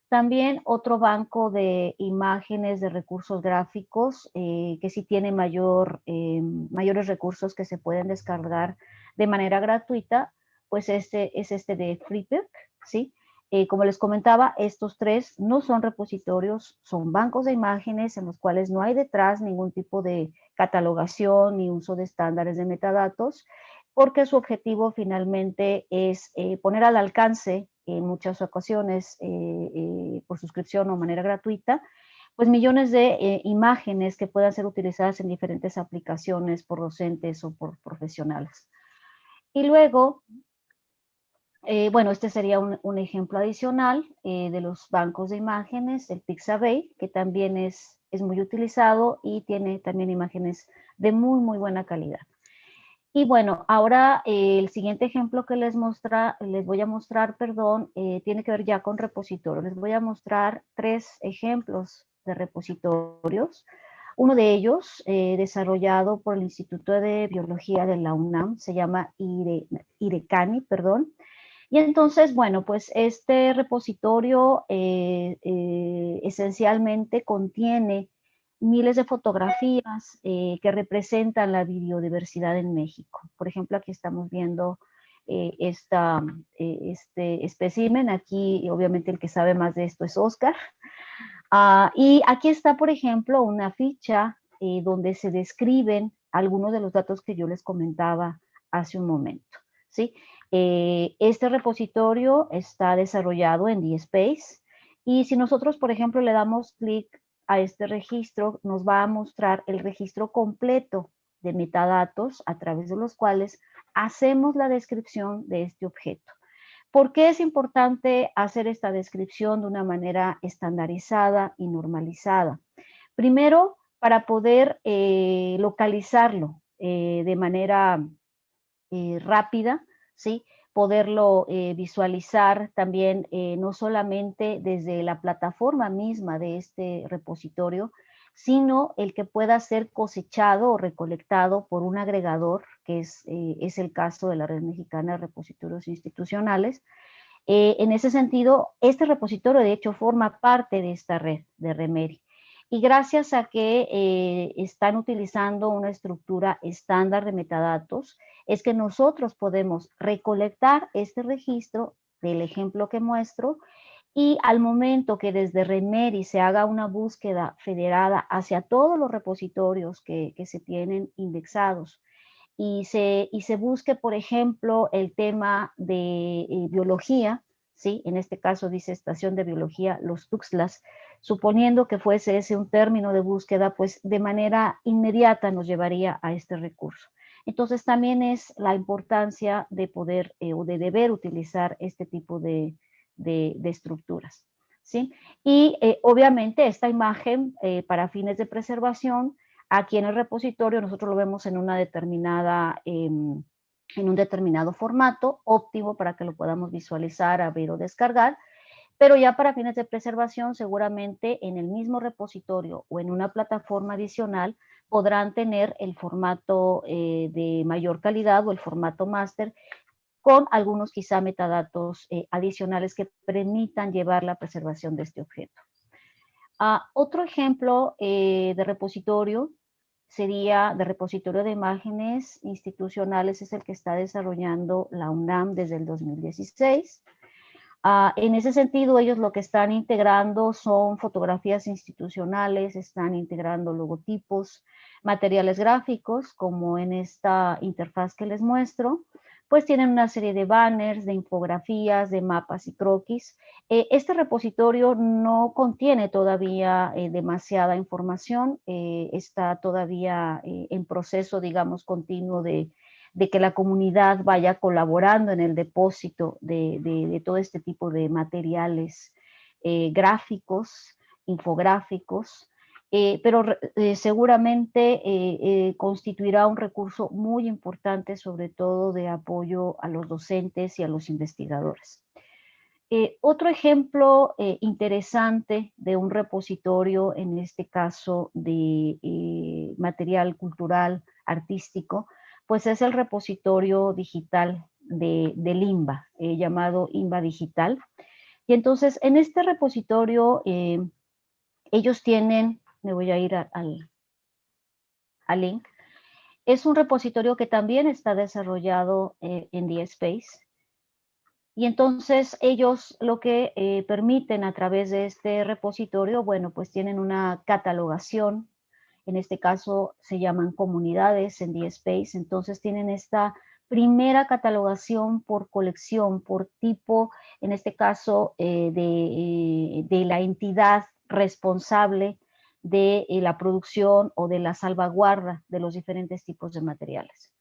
También otro banco de imágenes de recursos gráficos que sí tiene mayores recursos que se pueden descargar de manera gratuita, pues este es este de Freepik, ¿sí? Como les comentaba, estos tres no son repositorios, son bancos de imágenes en los cuales no hay detrás ningún tipo de catalogación ni uso de estándares de metadatos, porque su objetivo finalmente es poner al alcance en muchas ocasiones por suscripción o manera gratuita, pues millones de imágenes que puedan ser utilizadas en diferentes aplicaciones por docentes o por profesionales. Y luego, bueno, este sería un ejemplo adicional de los bancos de imágenes, el Pixabay, que también es muy utilizado y tiene también imágenes de muy buena calidad. Y bueno, ahora el siguiente ejemplo que les voy a mostrar, tiene que ver ya con repositorios. Les voy a mostrar 3 ejemplos de repositorios. Uno de ellos, desarrollado por el Instituto de Biología de la UNAM, se llama IRECANI, perdón. Y entonces, bueno, pues este repositorio esencialmente contiene miles de fotografías que representan la biodiversidad en México. Por ejemplo, aquí estamos viendo este espécimen. Aquí, obviamente, el que sabe más de esto es Oscar. Y aquí está, por ejemplo, una ficha donde se describen algunos de los datos que yo les comentaba hace un momento, ¿sí? Este repositorio está desarrollado en DSpace y si nosotros, por ejemplo, le damos clic a este registro, nos va a mostrar el registro completo de metadatos a través de los cuales hacemos la descripción de este objeto. ¿Por qué es importante hacer esta descripción de una manera estandarizada y normalizada? Primero, para poder localizarlo de manera rápida, ¿sí? Poderlo visualizar también no solamente desde la plataforma misma de este repositorio, sino el que pueda ser cosechado o recolectado por un agregador, que es el caso de la Red Mexicana de Repositorios Institucionales. En ese sentido, este repositorio de hecho forma parte de esta red de REMERI. Y gracias a que están utilizando una estructura estándar de metadatos, es que nosotros podemos recolectar este registro del ejemplo que muestro y al momento que desde REMERI se haga una búsqueda federada hacia todos los repositorios que se tienen indexados y se busque, por ejemplo, el tema de biología, ¿sí? En este caso dice Estación de Biología Los Tuxtlas, suponiendo que fuese ese un término de búsqueda, pues de manera inmediata nos llevaría a este recurso. Entonces también es la importancia de poder o de deber utilizar este tipo de estructuras, ¿sí? Y obviamente esta imagen para fines de preservación, aquí en el repositorio nosotros lo vemos en una determinada, en un determinado formato óptimo para que lo podamos visualizar, abrir o descargar, pero ya para fines de preservación seguramente en el mismo repositorio o en una plataforma adicional podrán tener el formato de mayor calidad o el formato máster con algunos quizá metadatos adicionales que permitan llevar la preservación de este objeto. Otro ejemplo de repositorio sería de repositorio de imágenes institucionales, es el que está desarrollando la UNAM desde el 2016. En ese sentido, ellos lo que están integrando son fotografías institucionales, están integrando logotipos, materiales gráficos, como en esta interfaz que les muestro, pues tienen una serie de banners, de infografías, de mapas y croquis. Este repositorio no contiene todavía demasiada información, está todavía en proceso, digamos, continuo de que la comunidad vaya colaborando en el depósito de todo este tipo de materiales gráficos, infográficos, pero seguramente constituirá un recurso muy importante, sobre todo de apoyo a los docentes y a los investigadores. Otro ejemplo interesante de un repositorio, en este caso de material cultural, artístico, pues es el repositorio digital del INBA, llamado INBA Digital. Y entonces, en este repositorio, ellos tienen, me voy a ir al link, es un repositorio que también está desarrollado en DSpace. Y entonces ellos lo que permiten a través de este repositorio, bueno, pues tienen una catalogación. En este caso se llaman comunidades en DSpace, entonces tienen esta primera catalogación por colección, por tipo, en este caso de la entidad responsable de la producción o de la salvaguarda de los diferentes tipos de materiales.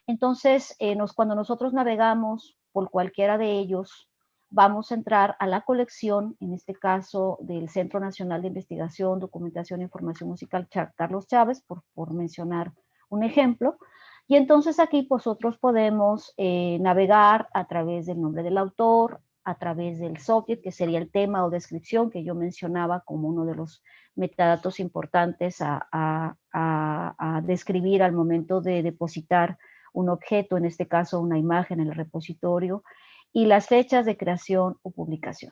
Entonces, cuando nosotros navegamos por cualquiera de ellos, vamos a entrar a la colección, en este caso del Centro Nacional de Investigación, Documentación e Información Musical Carlos Chávez, por mencionar un ejemplo. Y entonces aquí nosotros podemos navegar a través del nombre del autor, a través del subject, que sería el tema o descripción que yo mencionaba como uno de los metadatos importantes a describir al momento de depositar un objeto, en este caso una imagen en el repositorio, y las fechas de creación o publicación.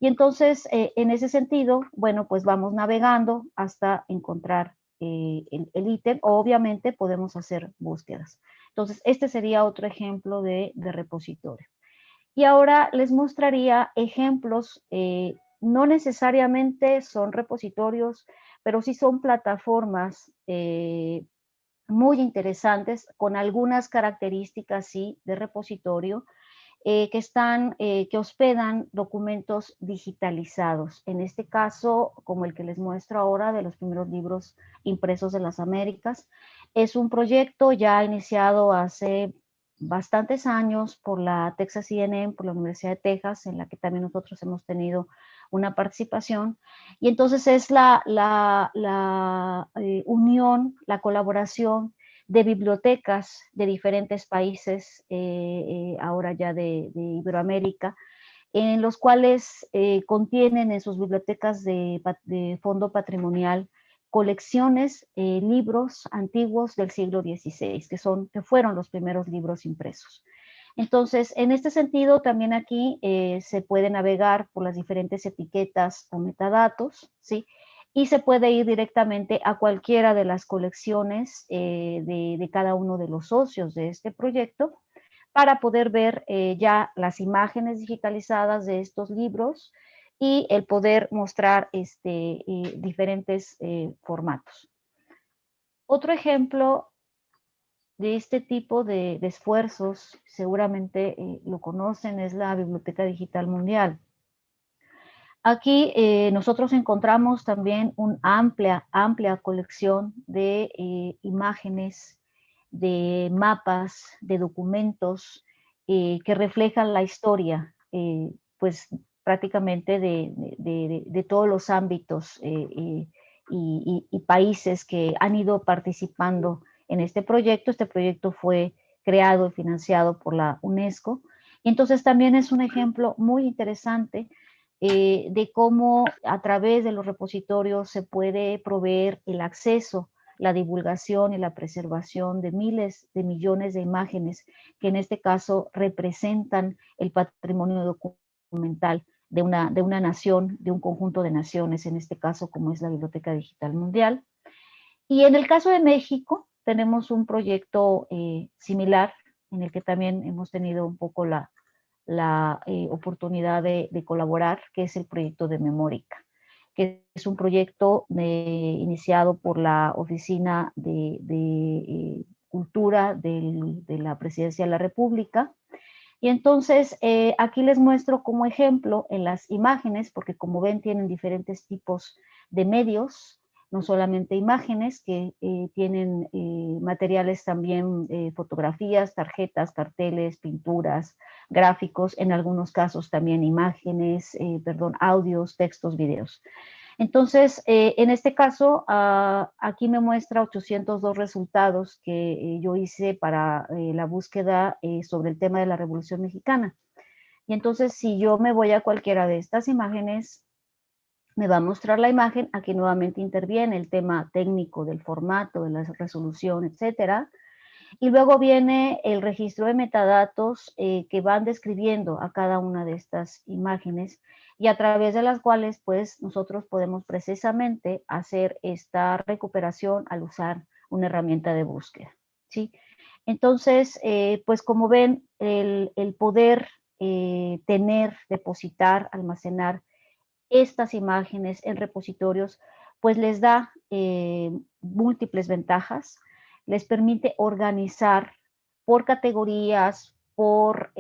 Y entonces, en ese sentido, bueno, pues vamos navegando hasta encontrar el ítem, o obviamente podemos hacer búsquedas. Entonces, este sería otro ejemplo de repositorio. Y ahora les mostraría ejemplos, no necesariamente son repositorios, pero sí son plataformas muy interesantes, con algunas características, sí, de repositorio, que hospedan documentos digitalizados. En este caso, como el que les muestro ahora, de los primeros libros impresos de las Américas, es un proyecto ya iniciado hace bastantes años por la Texas A&M, por la Universidad de Texas, en la que también nosotros hemos tenido una participación, y entonces es la unión, la colaboración de bibliotecas de diferentes países, ahora ya de Iberoamérica, en los cuales contienen en sus bibliotecas de fondo patrimonial colecciones, libros antiguos del siglo XVI, que fueron los primeros libros impresos. Entonces, en este sentido, también aquí se puede navegar por las diferentes etiquetas o metadatos, ¿sí? Y se puede ir directamente a cualquiera de las colecciones de cada uno de los socios de este proyecto para poder ver ya las imágenes digitalizadas de estos libros y el poder mostrar diferentes formatos. Otro ejemplo de este tipo de esfuerzos, seguramente lo conocen, es la Biblioteca Digital Mundial. Aquí nosotros encontramos también una amplia colección de imágenes, de mapas, de documentos que reflejan la historia, pues prácticamente de todos los ámbitos y países que han ido participando en este proyecto. Este proyecto fue creado y financiado por la UNESCO. Entonces también es un ejemplo muy interesante de cómo a través de los repositorios se puede proveer el acceso la divulgación y la preservación de miles de millones de imágenes que en este caso representan el patrimonio documental de una nación, de un conjunto de naciones, en este caso como es la Biblioteca Digital Mundial. Y en el caso de México tenemos un proyecto similar en el que también hemos tenido un poco la oportunidad de colaborar, que es el proyecto de Memórica, que es un proyecto iniciado por la Oficina de Cultura de la Presidencia de la República. Y entonces aquí les muestro como ejemplo en las imágenes, porque como ven tienen diferentes tipos de medios, no solamente imágenes, que tienen materiales también, fotografías, tarjetas, carteles, pinturas, gráficos, en algunos casos también imágenes, audios, textos, videos. Entonces, en este caso, aquí me muestra 802 resultados que yo hice para la búsqueda sobre el tema de la Revolución Mexicana. Y entonces, si yo me voy a cualquiera de estas imágenes, me va a mostrar la imagen. Aquí nuevamente interviene el tema técnico del formato, de la resolución, etcétera. Y luego viene el registro de metadatos que van describiendo a cada una de estas imágenes y a través de las cuales pues nosotros podemos precisamente hacer esta recuperación al usar una herramienta de búsqueda, ¿sí? Entonces, pues como ven, el poder tener, depositar, almacenar estas imágenes en repositorios, pues les da múltiples ventajas. Les permite organizar por categorías, por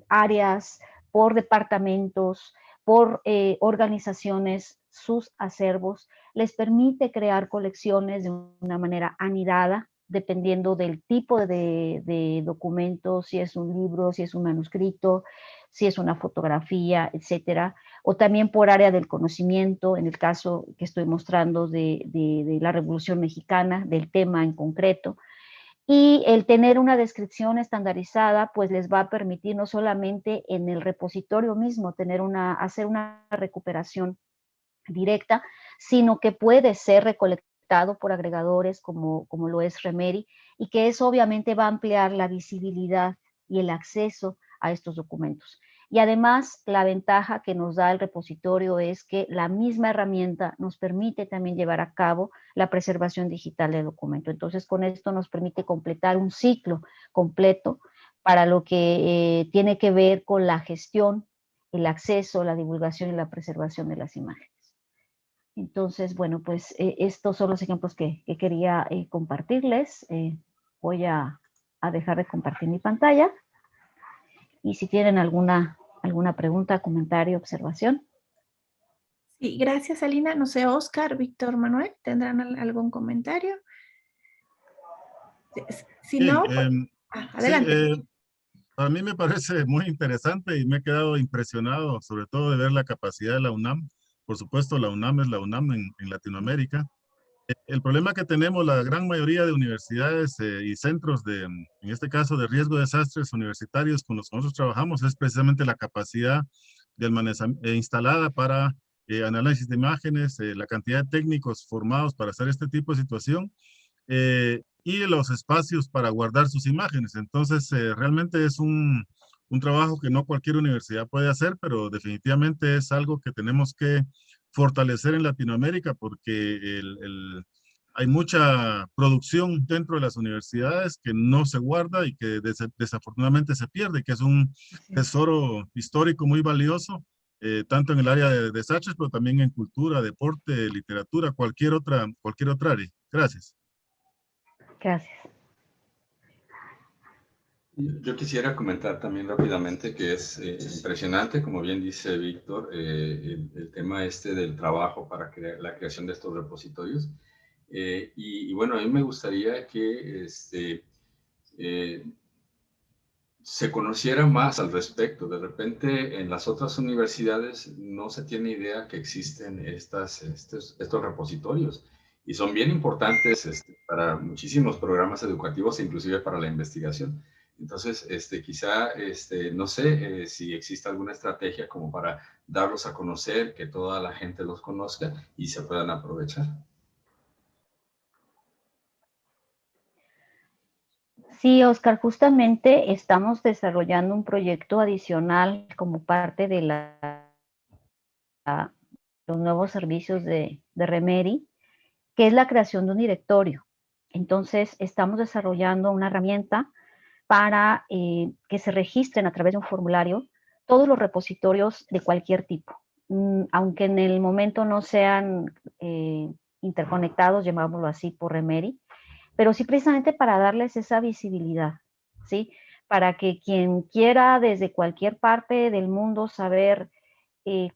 áreas, por departamentos, por organizaciones, sus acervos. Les permite crear colecciones de una manera anidada, dependiendo del tipo de documento, si es un libro, si es un manuscrito, si es una fotografía, etcétera. O también por área del conocimiento, en el caso que estoy mostrando de la Revolución Mexicana, del tema en concreto. Y el tener una descripción estandarizada, pues les va a permitir no solamente en el repositorio mismo hacer una recuperación directa, sino que puede ser recolectado por agregadores como lo es Remedy, y que eso obviamente va a ampliar la visibilidad y el acceso a estos documentos. Y además, la ventaja que nos da el repositorio es que la misma herramienta nos permite también llevar a cabo la preservación digital del documento. Entonces, con esto nos permite completar un ciclo completo para lo que tiene que ver con la gestión, el acceso, la divulgación y la preservación de las imágenes. Entonces, bueno, pues estos son los ejemplos que quería compartirles. Voy a dejar de compartir mi pantalla. Y si tienen alguna pregunta, comentario, observación. Sí, gracias, Alina. No sé, Oscar, Víctor, Manuel, ¿tendrán algún comentario? Si no, pues, adelante. Sí, a mí me parece muy interesante y me he quedado impresionado, sobre todo de ver la capacidad de la UNAM. Por supuesto, la UNAM es la UNAM en Latinoamérica. El problema que tenemos la gran mayoría de universidades y centros en este caso, de riesgo de desastres universitarios con los que nosotros trabajamos, es precisamente la capacidad de instalada para análisis de imágenes, la cantidad de técnicos formados para hacer este tipo de situación y los espacios para guardar sus imágenes. Entonces, realmente es un trabajo que no cualquier universidad puede hacer, pero definitivamente es algo que tenemos que fortalecer en Latinoamérica porque hay mucha producción dentro de las universidades que no se guarda y que desafortunadamente se pierde, que es un tesoro histórico muy valioso, tanto en el área de desastres, pero también en cultura, deporte, literatura, cualquier otra área. Gracias. Gracias. Yo quisiera comentar también rápidamente que es impresionante, como bien dice Víctor, el tema del trabajo para la creación de estos repositorios. Y bueno, a mí me gustaría que se conociera más al respecto. De repente, en las otras universidades no se tiene idea que existen estos repositorios y son bien importantes para muchísimos programas educativos e inclusive para la investigación. Entonces, quizá, no sé si existe alguna estrategia como para darlos a conocer, que toda la gente los conozca y se puedan aprovechar. Sí, Oscar, justamente estamos desarrollando un proyecto adicional como parte de los nuevos servicios de Remedy, que es la creación de un directorio. Entonces, estamos desarrollando una herramienta para que se registren a través de un formulario todos los repositorios de cualquier tipo, aunque en el momento no sean interconectados, llamámoslo así, por Remedy, pero sí precisamente para darles esa visibilidad, ¿sí? Para que quien quiera desde cualquier parte del mundo saber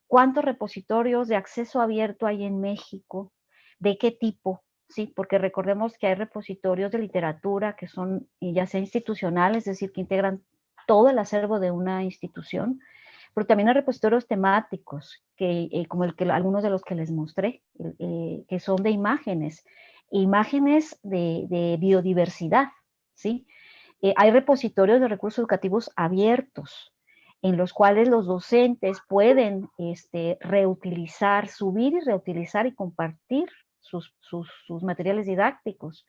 cuántos repositorios de acceso abierto hay en México, de qué tipo, ¿sí? Porque recordemos que hay repositorios de literatura que son ya sea institucionales, es decir, que integran todo el acervo de una institución, pero también hay repositorios temáticos, como algunos de los que les mostré, que son de imágenes de biodiversidad, ¿sí? Hay repositorios de recursos educativos abiertos, en los cuales los docentes pueden reutilizar, subir y reutilizar y compartir sus materiales didácticos.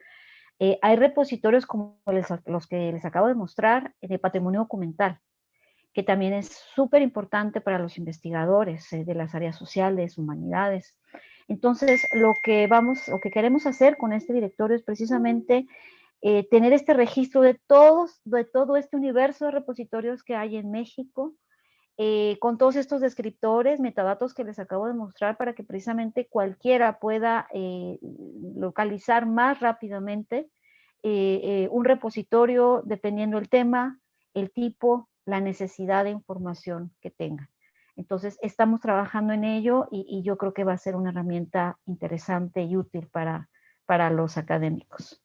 Hay repositorios como los que les acabo de mostrar de patrimonio documental, que también es súper importante para los investigadores de las áreas sociales, humanidades. Entonces, lo que queremos hacer con este directorio es precisamente tener este registro de todo este universo de repositorios que hay en México, con todos estos descriptores, metadatos que les acabo de mostrar, para que precisamente cualquiera pueda localizar más rápidamente un repositorio dependiendo el tema, el tipo, la necesidad de información que tengan. Entonces, estamos trabajando en ello y yo creo que va a ser una herramienta interesante y útil para los académicos.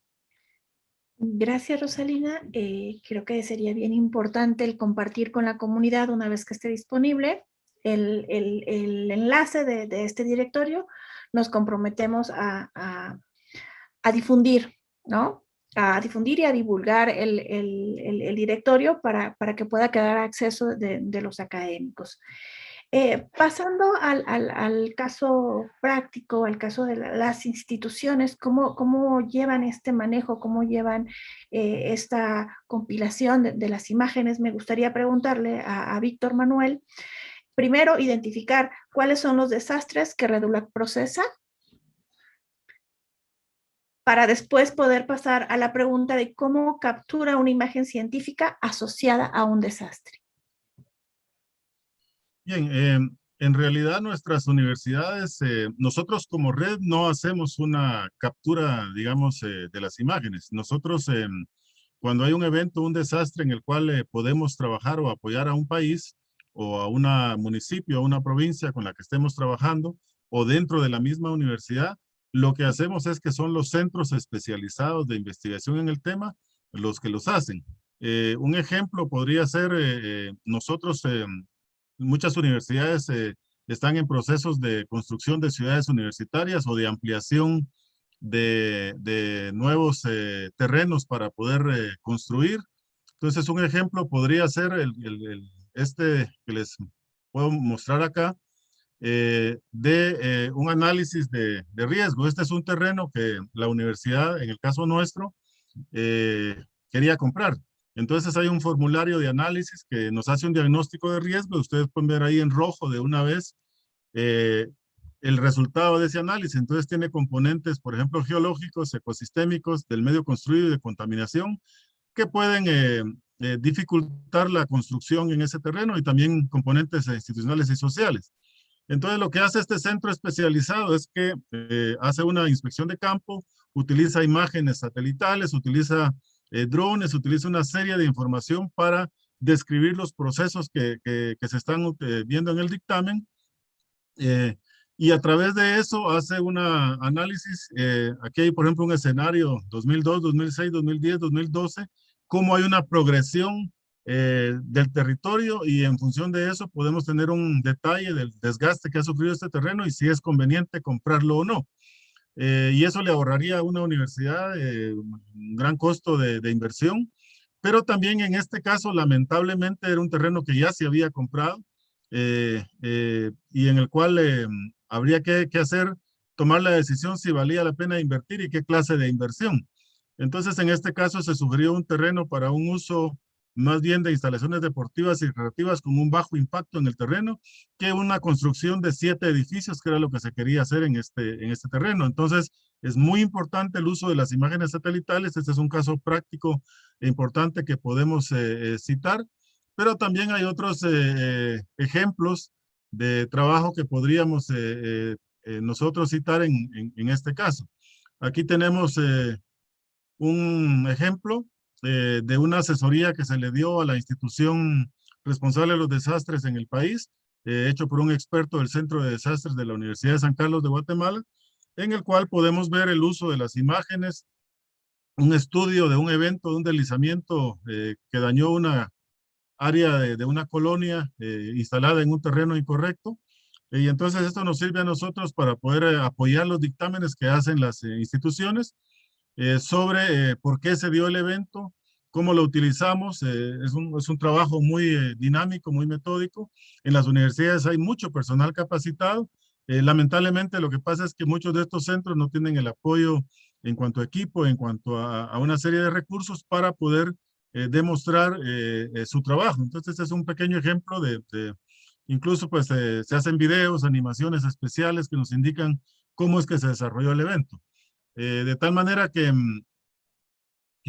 Gracias, Rosalina. Creo que sería bien importante el compartir con la comunidad una vez que esté disponible el enlace de este directorio. Nos comprometemos a difundir, ¿no? A difundir y a divulgar el directorio para que pueda quedar a acceso de los académicos. Pasando al caso práctico, al caso de las instituciones, ¿cómo llevan este manejo, cómo llevan esta compilación de las imágenes? Me gustaría preguntarle a Víctor Manuel, primero, identificar cuáles son los desastres que REDULAC procesa, para después poder pasar a la pregunta de cómo captura una imagen científica asociada a un desastre. Bien, en realidad nuestras universidades, nosotros como red no hacemos una captura, digamos, de las imágenes. Nosotros, cuando hay un evento, un desastre en el cual podemos trabajar o apoyar a un país o a un municipio, a una provincia con la que estemos trabajando o dentro de la misma universidad, lo que hacemos es que son los centros especializados de investigación en el tema los que los hacen. Un ejemplo podría ser nosotros, muchas universidades están en procesos de construcción de ciudades universitarias o de ampliación de nuevos terrenos para poder construir. Entonces, un ejemplo podría ser este que les puedo mostrar acá, de un análisis de riesgo. Este es un terreno que la universidad, en el caso nuestro, quería comprar. Entonces hay un formulario de análisis que nos hace un diagnóstico de riesgo. Ustedes pueden ver ahí en rojo de una vez el resultado de ese análisis. Entonces tiene componentes, por ejemplo, geológicos, ecosistémicos, del medio construido y de contaminación, que pueden dificultar la construcción en ese terreno, y también componentes institucionales y sociales. Entonces, lo que hace este centro especializado es que hace una inspección de campo, utiliza imágenes satelitales, utiliza drones, utiliza una serie de información para describir los procesos que se están viendo en el dictamen. Y a través de eso hace un análisis. Aquí hay, por ejemplo, un escenario 2002, 2006, 2010, 2012, cómo hay una progresión del territorio, y en función de eso podemos tener un detalle del desgaste que ha sufrido este terreno y si es conveniente comprarlo o no. Y eso le ahorraría a una universidad un gran costo de inversión, pero también en este caso lamentablemente era un terreno que ya se había comprado y en el cual habría que tomar la decisión si valía la pena invertir y qué clase de inversión. Entonces, en este caso se sugirió un terreno para un uso más bien de instalaciones deportivas y recreativas con un bajo impacto en el terreno, que una construcción de 7 edificios, que era lo que se quería hacer en este terreno. Entonces, es muy importante el uso de las imágenes satelitales. Este es un caso práctico e importante que podemos citar, pero también hay otros ejemplos de trabajo que podríamos nosotros citar en este caso. Aquí tenemos un ejemplo de una asesoría que se le dio a la institución responsable de los desastres en el país, hecho por un experto del Centro de Desastres de la Universidad de San Carlos de Guatemala, en el cual podemos ver el uso de las imágenes, un estudio de un evento, de un deslizamiento que dañó una área de una colonia instalada en un terreno incorrecto. Y entonces esto nos sirve a nosotros para poder apoyar los dictámenes que hacen las instituciones sobre por qué se dio el evento, cómo lo utilizamos. Es un trabajo muy dinámico, muy metódico. En las universidades hay mucho personal capacitado. Lamentablemente lo que pasa es que muchos de estos centros no tienen el apoyo en cuanto a equipo, en cuanto a una serie de recursos para poder demostrar su trabajo. Entonces este es un pequeño ejemplo incluso pues se hacen videos, animaciones especiales que nos indican cómo es que se desarrolló el evento. De tal manera que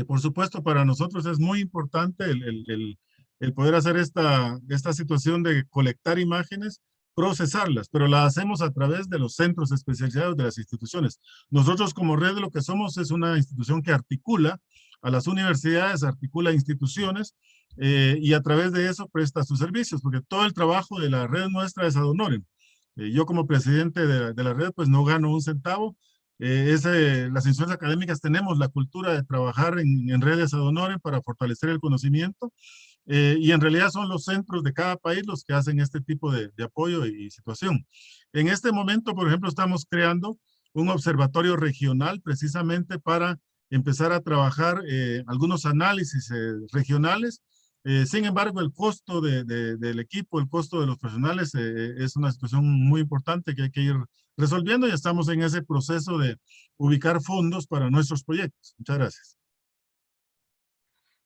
por supuesto para nosotros es muy importante el poder hacer esta situación de colectar imágenes, procesarlas, pero la hacemos a través de los centros especializados de las instituciones. Nosotros como red lo que somos es una institución que articula a las universidades, articula instituciones y a través de eso presta sus servicios, porque todo el trabajo de la red nuestra es ad honorem. Yo como presidente de la red pues no gano un centavo. Las instituciones académicas tenemos la cultura de trabajar en redes ad honorem para fortalecer el conocimiento y en realidad son los centros de cada país los que hacen este tipo de apoyo y situación. En este momento, por ejemplo, estamos creando un observatorio regional precisamente para empezar a trabajar algunos análisis regionales. Sin embargo, el costo del equipo, el costo de los profesionales es una situación muy importante que hay que ir resolviendo y estamos en ese proceso de ubicar fondos para nuestros proyectos. Muchas gracias.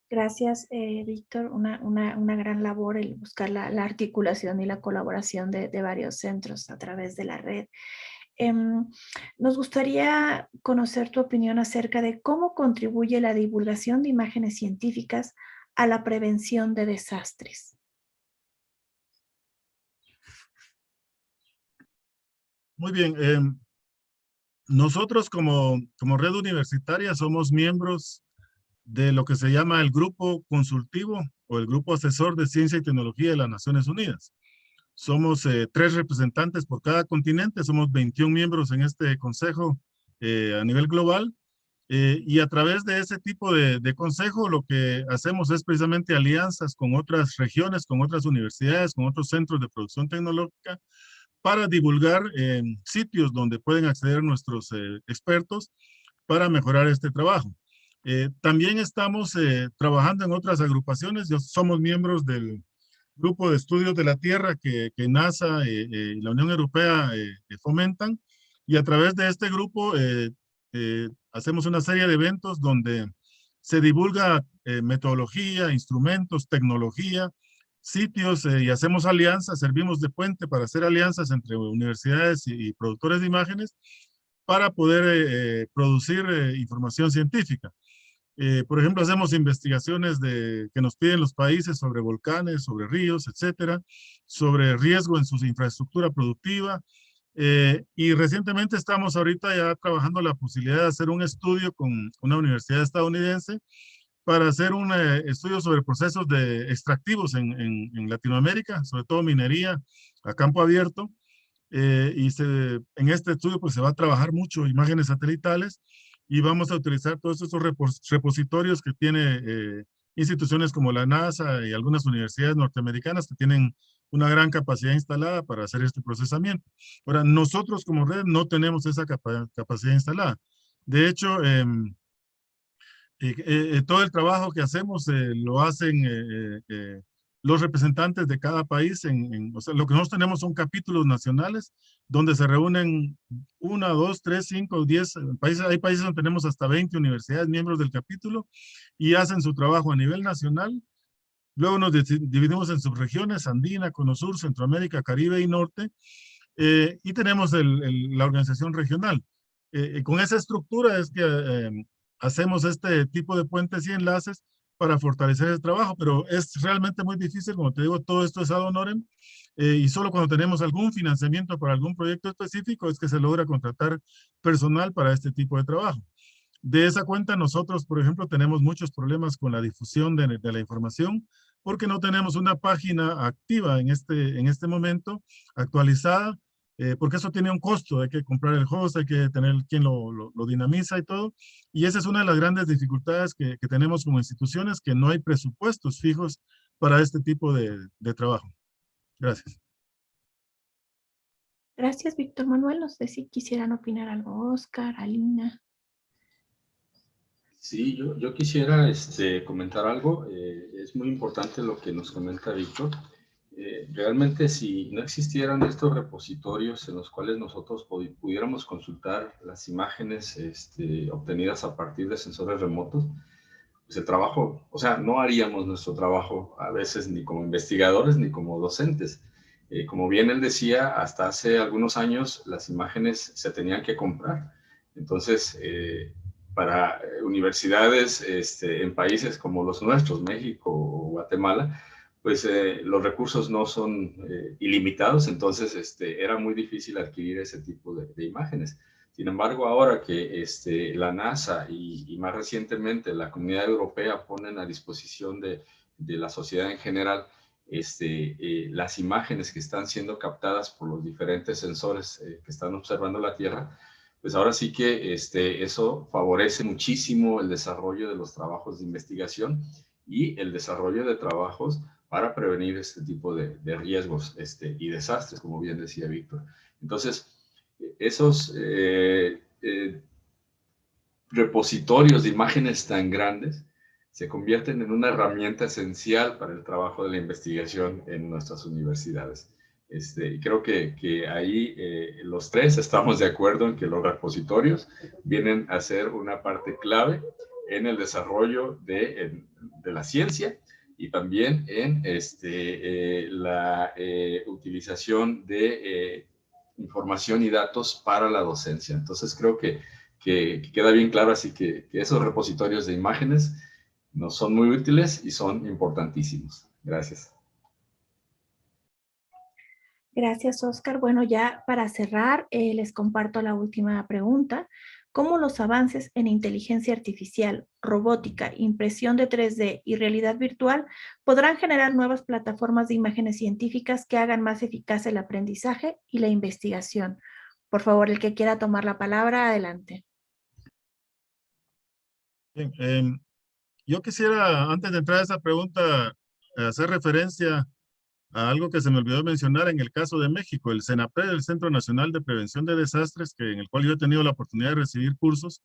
Gracias, Víctor. Una gran labor el buscar la articulación y la colaboración de varios centros a través de la red. Nos gustaría conocer tu opinión acerca de cómo contribuye la divulgación de imágenes científicas a la prevención de desastres. Muy bien. Nosotros como red universitaria somos miembros de lo que se llama el Grupo Consultivo o el Grupo Asesor de Ciencia y Tecnología de las Naciones Unidas. Somos 3 representantes por cada continente, somos 21 miembros en este consejo a nivel global. Y a través de ese tipo de consejo lo que hacemos es precisamente alianzas con otras regiones, con otras universidades, con otros centros de producción tecnológica para divulgar sitios donde pueden acceder nuestros expertos para mejorar este trabajo. También estamos trabajando en otras agrupaciones. Somos miembros del Grupo de Estudios de la Tierra que NASA y la Unión Europea fomentan, y a través de este grupo hacemos una serie de eventos donde se divulga metodología, instrumentos, tecnología, sitios y hacemos alianzas, servimos de puente para hacer alianzas entre universidades y productores de imágenes para poder producir información científica. Por ejemplo, hacemos investigaciones que nos piden los países sobre volcanes, sobre ríos, etcétera, sobre riesgo en su infraestructura productiva. Y recientemente estamos ahorita ya trabajando la posibilidad de hacer un estudio con una universidad estadounidense para hacer un estudio sobre procesos extractivos en Latinoamérica, sobre todo minería a campo abierto. En este estudio pues se va a trabajar mucho imágenes satelitales y vamos a utilizar todos estos repositorios que tiene instituciones como la NASA y algunas universidades norteamericanas que tienen una gran capacidad instalada para hacer este procesamiento. Ahora, nosotros como red no tenemos esa capacidad instalada. De hecho, todo el trabajo que hacemos lo hacen los representantes de cada país, o sea, lo que nosotros tenemos son capítulos nacionales, donde se reúnen 1, 2, 3, 5, 10 países. Hay países donde tenemos hasta 20 universidades, miembros del capítulo, y hacen su trabajo a nivel nacional. Luego nos dividimos en subregiones: Andina, Cono Sur, Centroamérica, Caribe y Norte, y tenemos la organización regional. Con esa estructura es que hacemos este tipo de puentes y enlaces para fortalecer el trabajo, pero es realmente muy difícil. Como te digo, todo esto es ad honorem, y solo cuando tenemos algún financiamiento para algún proyecto específico es que se logra contratar personal para este tipo de trabajo. De esa cuenta, nosotros, por ejemplo, tenemos muchos problemas con la difusión de la información, porque no tenemos una página activa en este momento, actualizada, porque eso tiene un costo. Hay que comprar el host, hay que tener quien lo dinamiza y todo. Y esa es una de las grandes dificultades que tenemos como instituciones, que no hay presupuestos fijos para este tipo de trabajo. Gracias. Gracias, Víctor Manuel. No sé si quisieran opinar algo, Oscar, Alina. Sí, yo quisiera comentar algo. Es muy importante lo que nos comenta Víctor. Realmente, si no existieran estos repositorios en los cuales nosotros pudiéramos consultar las imágenes obtenidas a partir de sensores remotos, pues el trabajo, o sea, no haríamos nuestro trabajo a veces ni como investigadores ni como docentes. Como bien él decía, hasta hace algunos años las imágenes se tenían que comprar. Entonces, para universidades en países como los nuestros, México o Guatemala, pues los recursos no son ilimitados. Entonces era muy difícil adquirir ese tipo de imágenes. Sin embargo, ahora que la NASA y más recientemente la Comunidad Europea ponen a disposición de la sociedad en general las imágenes que están siendo captadas por los diferentes sensores que están observando la Tierra, pues ahora sí que eso favorece muchísimo el desarrollo de los trabajos de investigación y el desarrollo de trabajos para prevenir este tipo de riesgos y desastres, como bien decía Víctor. Entonces, esos repositorios de imágenes tan grandes se convierten en una herramienta esencial para el trabajo de la investigación en nuestras universidades. Y creo que ahí los tres estamos de acuerdo en que los repositorios vienen a ser una parte clave en el desarrollo de la ciencia y también en la utilización de información y datos para la docencia. Entonces creo que queda bien claro así que esos repositorios de imágenes nos son muy útiles y son importantísimos. Gracias. Gracias, Oscar. Bueno, ya para cerrar, les comparto la última pregunta. ¿Cómo los avances en inteligencia artificial, robótica, impresión de 3D y realidad virtual podrán generar nuevas plataformas de imágenes científicas que hagan más eficaz el aprendizaje y la investigación? Por favor, el que quiera tomar la palabra, adelante. Bien, yo quisiera, antes de entrar a esa pregunta, hacer referencia a algo que se me olvidó mencionar en el caso de México. El CENAPRED, el Centro Nacional de Prevención de Desastres, en el cual yo he tenido la oportunidad de recibir cursos,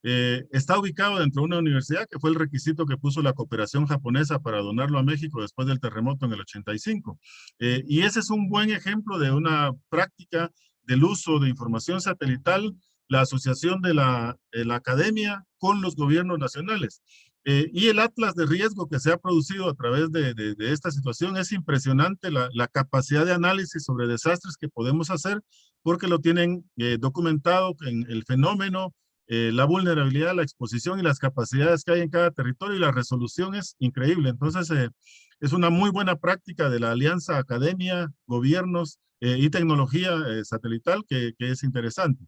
está ubicado dentro de una universidad, que fue el requisito que puso la cooperación japonesa para donarlo a México después del terremoto en el 85. Y ese es un buen ejemplo de una práctica del uso de información satelital, la asociación de la academia con los gobiernos nacionales. Y el atlas de riesgo que se ha producido a través de esta situación es impresionante, la capacidad de análisis sobre desastres que podemos hacer, porque lo tienen documentado en el fenómeno, la vulnerabilidad, la exposición y las capacidades que hay en cada territorio, y la resolución es increíble. Entonces, es una muy buena práctica de la alianza academia, gobiernos y tecnología satelital que es interesante.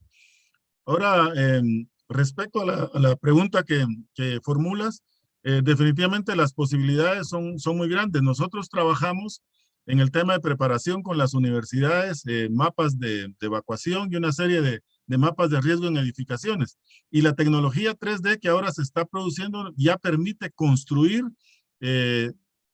Ahora, respecto a la pregunta que formulas, definitivamente las posibilidades son muy grandes. Nosotros trabajamos en el tema de preparación con las universidades, mapas de evacuación y una serie de mapas de riesgo en edificaciones. Y la tecnología 3D que ahora se está produciendo ya permite construir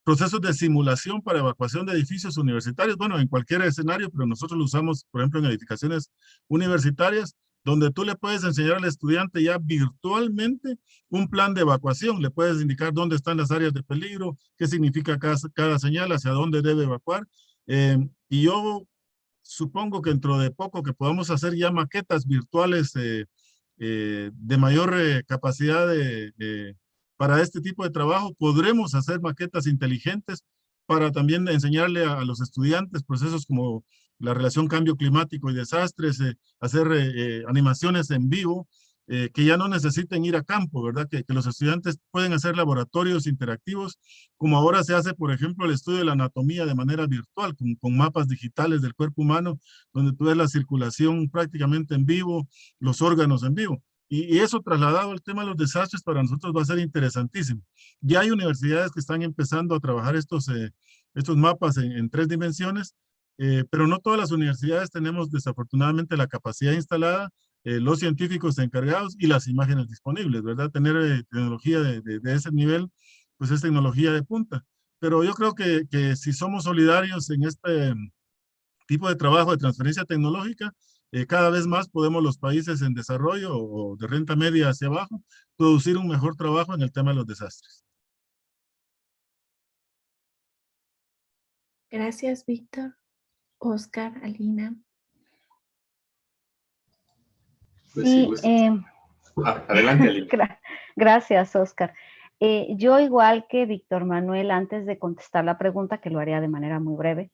procesos de simulación para evacuación de edificios universitarios, bueno, en cualquier escenario, pero nosotros lo usamos, por ejemplo, en edificaciones universitarias, donde tú le puedes enseñar al estudiante ya virtualmente un plan de evacuación. Le puedes indicar dónde están las áreas de peligro, qué significa cada señal, hacia dónde debe evacuar. Y yo supongo que dentro de poco que podamos hacer ya maquetas virtuales de mayor capacidad para este tipo de trabajo, podremos hacer maquetas inteligentes para también enseñarle a los estudiantes procesos como la relación cambio climático y desastres, hacer animaciones en vivo, que ya no necesiten ir a campo, ¿verdad? Que los estudiantes pueden hacer laboratorios interactivos, como ahora se hace, por ejemplo, el estudio de la anatomía de manera virtual, con mapas digitales del cuerpo humano, donde tú ves la circulación prácticamente en vivo, los órganos en vivo. Y eso trasladado al tema de los desastres para nosotros va a ser interesantísimo. Ya hay universidades que están empezando a trabajar estos mapas en 3 dimensiones, pero no todas las universidades tenemos desafortunadamente la capacidad instalada, los científicos encargados y las imágenes disponibles, ¿verdad? Tener tecnología de ese nivel, pues es tecnología de punta. Pero yo creo que si somos solidarios en este tipo de trabajo de transferencia tecnológica, cada vez más podemos los países en desarrollo o de renta media hacia abajo producir un mejor trabajo en el tema de los desastres. Gracias, Víctor. Oscar, Alina. Pues sí, adelante, Alina. Gracias, Oscar. Yo, igual que Víctor Manuel, antes de contestar la pregunta, que lo haría de manera muy breve,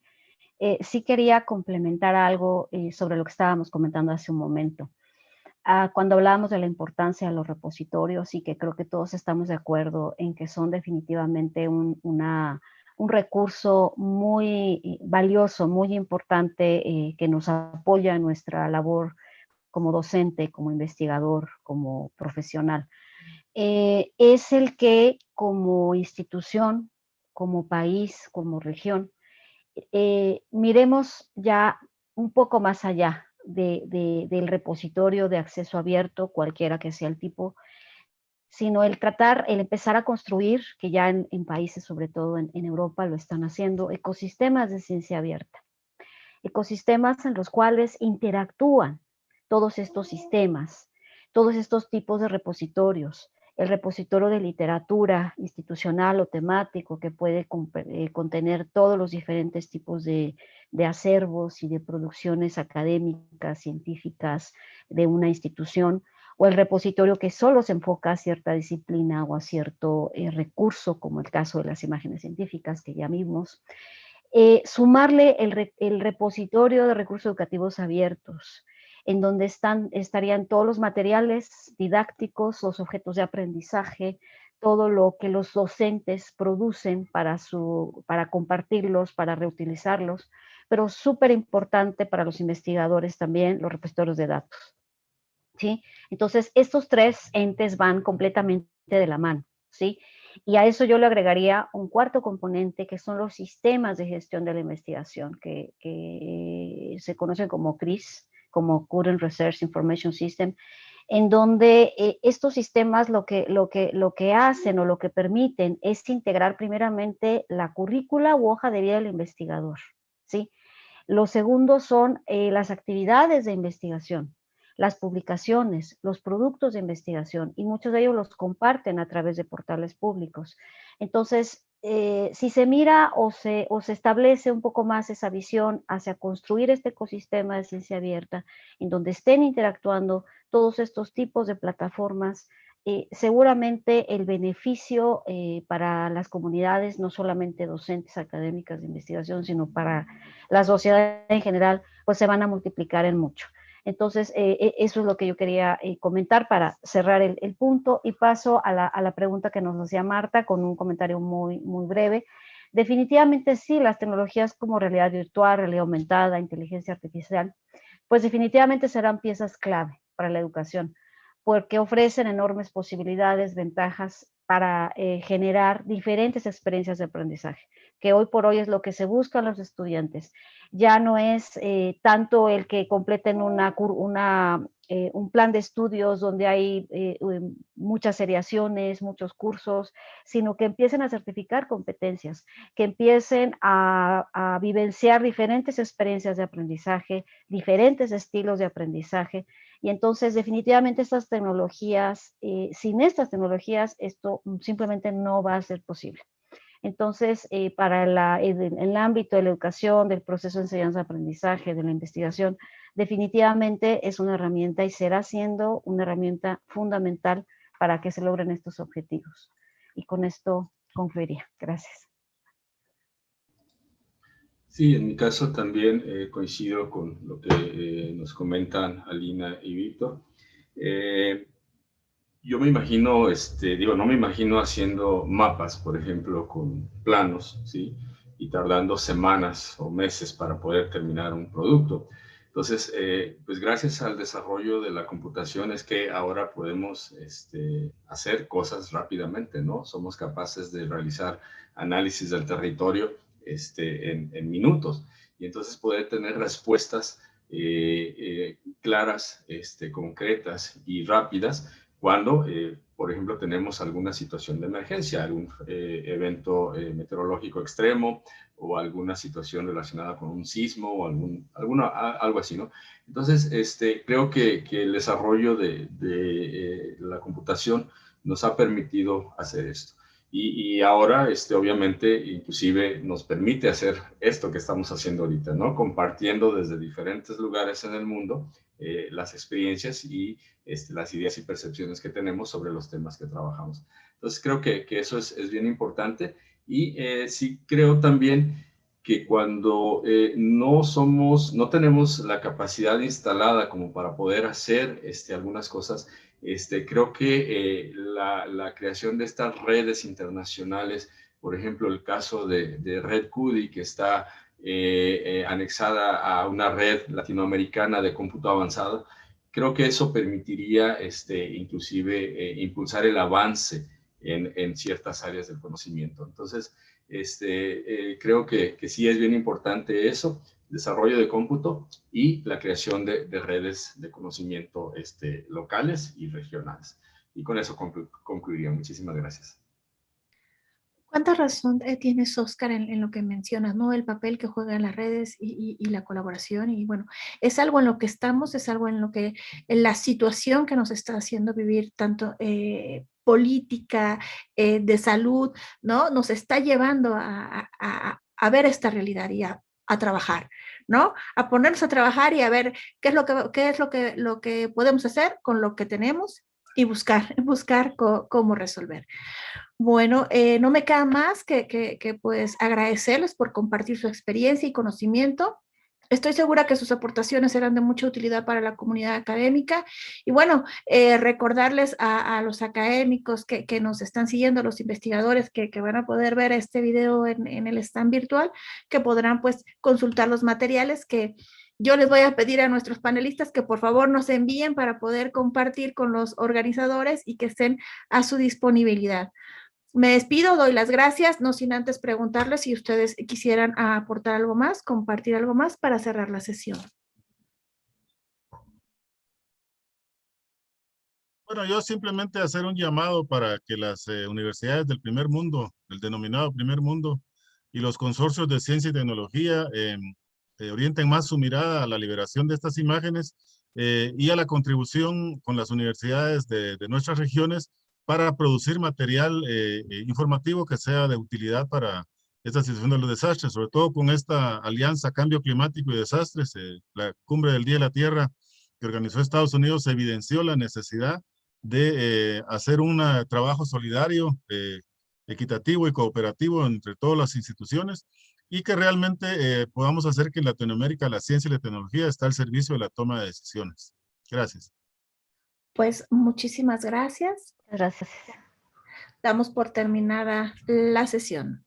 sí quería complementar algo sobre lo que estábamos comentando hace un momento. Cuando hablábamos de la importancia de los repositorios, y que creo que todos estamos de acuerdo en que son definitivamente un recurso muy valioso, muy importante, que nos apoya en nuestra labor como docente, como investigador, como profesional. Es el que como institución, como país, como región, miremos ya un poco más allá del repositorio de acceso abierto, cualquiera que sea el tipo, sino el empezar a construir, que ya en países, sobre todo en Europa, lo están haciendo, ecosistemas de ciencia abierta. Ecosistemas en los cuales interactúan todos estos sistemas, todos estos tipos de repositorios, el repositorio de literatura institucional o temático que puede contener todos los diferentes tipos de acervos y de producciones académicas, científicas de una institución, o el repositorio que solo se enfoca a cierta disciplina o a cierto recurso, como el caso de las imágenes científicas que ya vimos. Sumarle el repositorio de recursos educativos abiertos, en donde estarían todos los materiales didácticos, los objetos de aprendizaje, todo lo que los docentes producen para compartirlos, para reutilizarlos, pero súper importante para los investigadores también, los repositorios de datos. ¿Sí? Entonces, estos 3 entes van completamente de la mano, ¿sí? Y a eso yo le agregaría un cuarto componente, que son los sistemas de gestión de la investigación, que se conocen como CRIS, como Current Research Information System, en donde estos sistemas lo que hacen o lo que permiten es integrar primeramente la currícula u hoja de vida del investigador, ¿sí? Lo segundo son las actividades de investigación, las publicaciones, los productos de investigación, y muchos de ellos los comparten a través de portales públicos. Entonces, si se mira o se establece un poco más esa visión hacia construir este ecosistema de ciencia abierta, en donde estén interactuando todos estos tipos de plataformas, seguramente el beneficio para las comunidades, no solamente docentes, académicas de investigación, sino para la sociedad en general, pues se van a multiplicar en mucho. Entonces, eso es lo que yo quería comentar para cerrar el punto, y paso a la pregunta que nos hacía Marta con un comentario muy, muy breve. Definitivamente sí, las tecnologías como realidad virtual, realidad aumentada, inteligencia artificial, pues definitivamente serán piezas clave para la educación, porque ofrecen enormes posibilidades, ventajas para generar diferentes experiencias de aprendizaje, que hoy por hoy es lo que se buscan los estudiantes. ya no es tanto el que completen un plan de estudios donde hay muchas seriaciones, muchos cursos, sino que empiecen a certificar competencias, que empiecen a vivenciar diferentes experiencias de aprendizaje, diferentes estilos de aprendizaje. Y entonces definitivamente estas tecnologías, sin estas tecnologías, esto simplemente no va a ser posible. Entonces, para el ámbito de la educación, del proceso de enseñanza-aprendizaje, de la investigación, definitivamente es una herramienta y será siendo una herramienta fundamental para que se logren estos objetivos. Y con esto concluiría. Gracias. Sí, en mi caso también coincido con lo que nos comentan Alina y Víctor. Yo me imagino, no me imagino haciendo mapas, por ejemplo, con planos, ¿sí? Y tardando semanas o meses para poder terminar un producto. Entonces, pues gracias al desarrollo de la computación es que ahora podemos hacer cosas rápidamente, ¿no? Somos capaces de realizar análisis del territorio en minutos y entonces poder tener respuestas claras, concretas y rápidas cuando, por ejemplo, tenemos alguna situación de emergencia, algún evento meteorológico extremo o alguna situación relacionada con un sismo o algo así, ¿no? Entonces, creo que el desarrollo de la computación nos ha permitido hacer esto. Y ahora, obviamente, inclusive nos permite hacer esto que estamos haciendo ahorita, ¿no? Compartiendo desde diferentes lugares en el mundo las experiencias y las ideas y percepciones que tenemos sobre los temas que trabajamos. Entonces, creo que eso es bien importante. Y sí creo también que cuando no tenemos la capacidad instalada como para poder hacer algunas cosas, creo que la creación de estas redes internacionales, por ejemplo, el caso de Red CUDI, que está anexada a una red latinoamericana de cómputo avanzado, creo que eso permitiría inclusive impulsar el avance en ciertas áreas del conocimiento. Entonces, creo que sí es bien importante eso, desarrollo de cómputo y la creación de redes de conocimiento locales y regionales. Y con eso concluiría. Muchísimas gracias. ¿Cuánta razón tienes, Oscar, en lo que mencionas, ¿no? El papel que juegan las redes y la colaboración. Y bueno, es algo en lo que estamos, es algo en lo que, en la situación que nos está haciendo vivir tanto política, de salud, ¿no? Nos está llevando a ver esta realidad y a trabajar, ¿no? A ponernos a trabajar y a ver qué es lo que podemos hacer con lo que tenemos y buscar cómo resolver. Bueno, no me queda más que pues agradecerles por compartir su experiencia y conocimiento. Estoy segura que sus aportaciones serán de mucha utilidad para la comunidad académica. Y bueno, recordarles a los académicos que nos están siguiendo, a los investigadores que van a poder ver este video en el stand virtual, que podrán pues consultar los materiales que yo les voy a pedir a nuestros panelistas que por favor nos envíen para poder compartir con los organizadores y que estén a su disponibilidad. Me despido, doy las gracias, no sin antes preguntarles si ustedes quisieran aportar algo más, compartir algo más para cerrar la sesión. Bueno, yo simplemente hacer un llamado para que las universidades del primer mundo, el denominado primer mundo, y los consorcios de ciencia y tecnología orienten más su mirada a la liberación de estas imágenes y a la contribución con las universidades de nuestras regiones para producir material informativo que sea de utilidad para esta situación de los desastres, sobre todo con esta alianza Cambio Climático y Desastres, la Cumbre del Día de la Tierra que organizó Estados Unidos evidenció la necesidad de hacer un trabajo solidario, equitativo y cooperativo entre todas las instituciones y que realmente podamos hacer que en Latinoamérica la ciencia y la tecnología está al servicio de la toma de decisiones. Gracias. Pues muchísimas gracias. Gracias. Damos por terminada la sesión.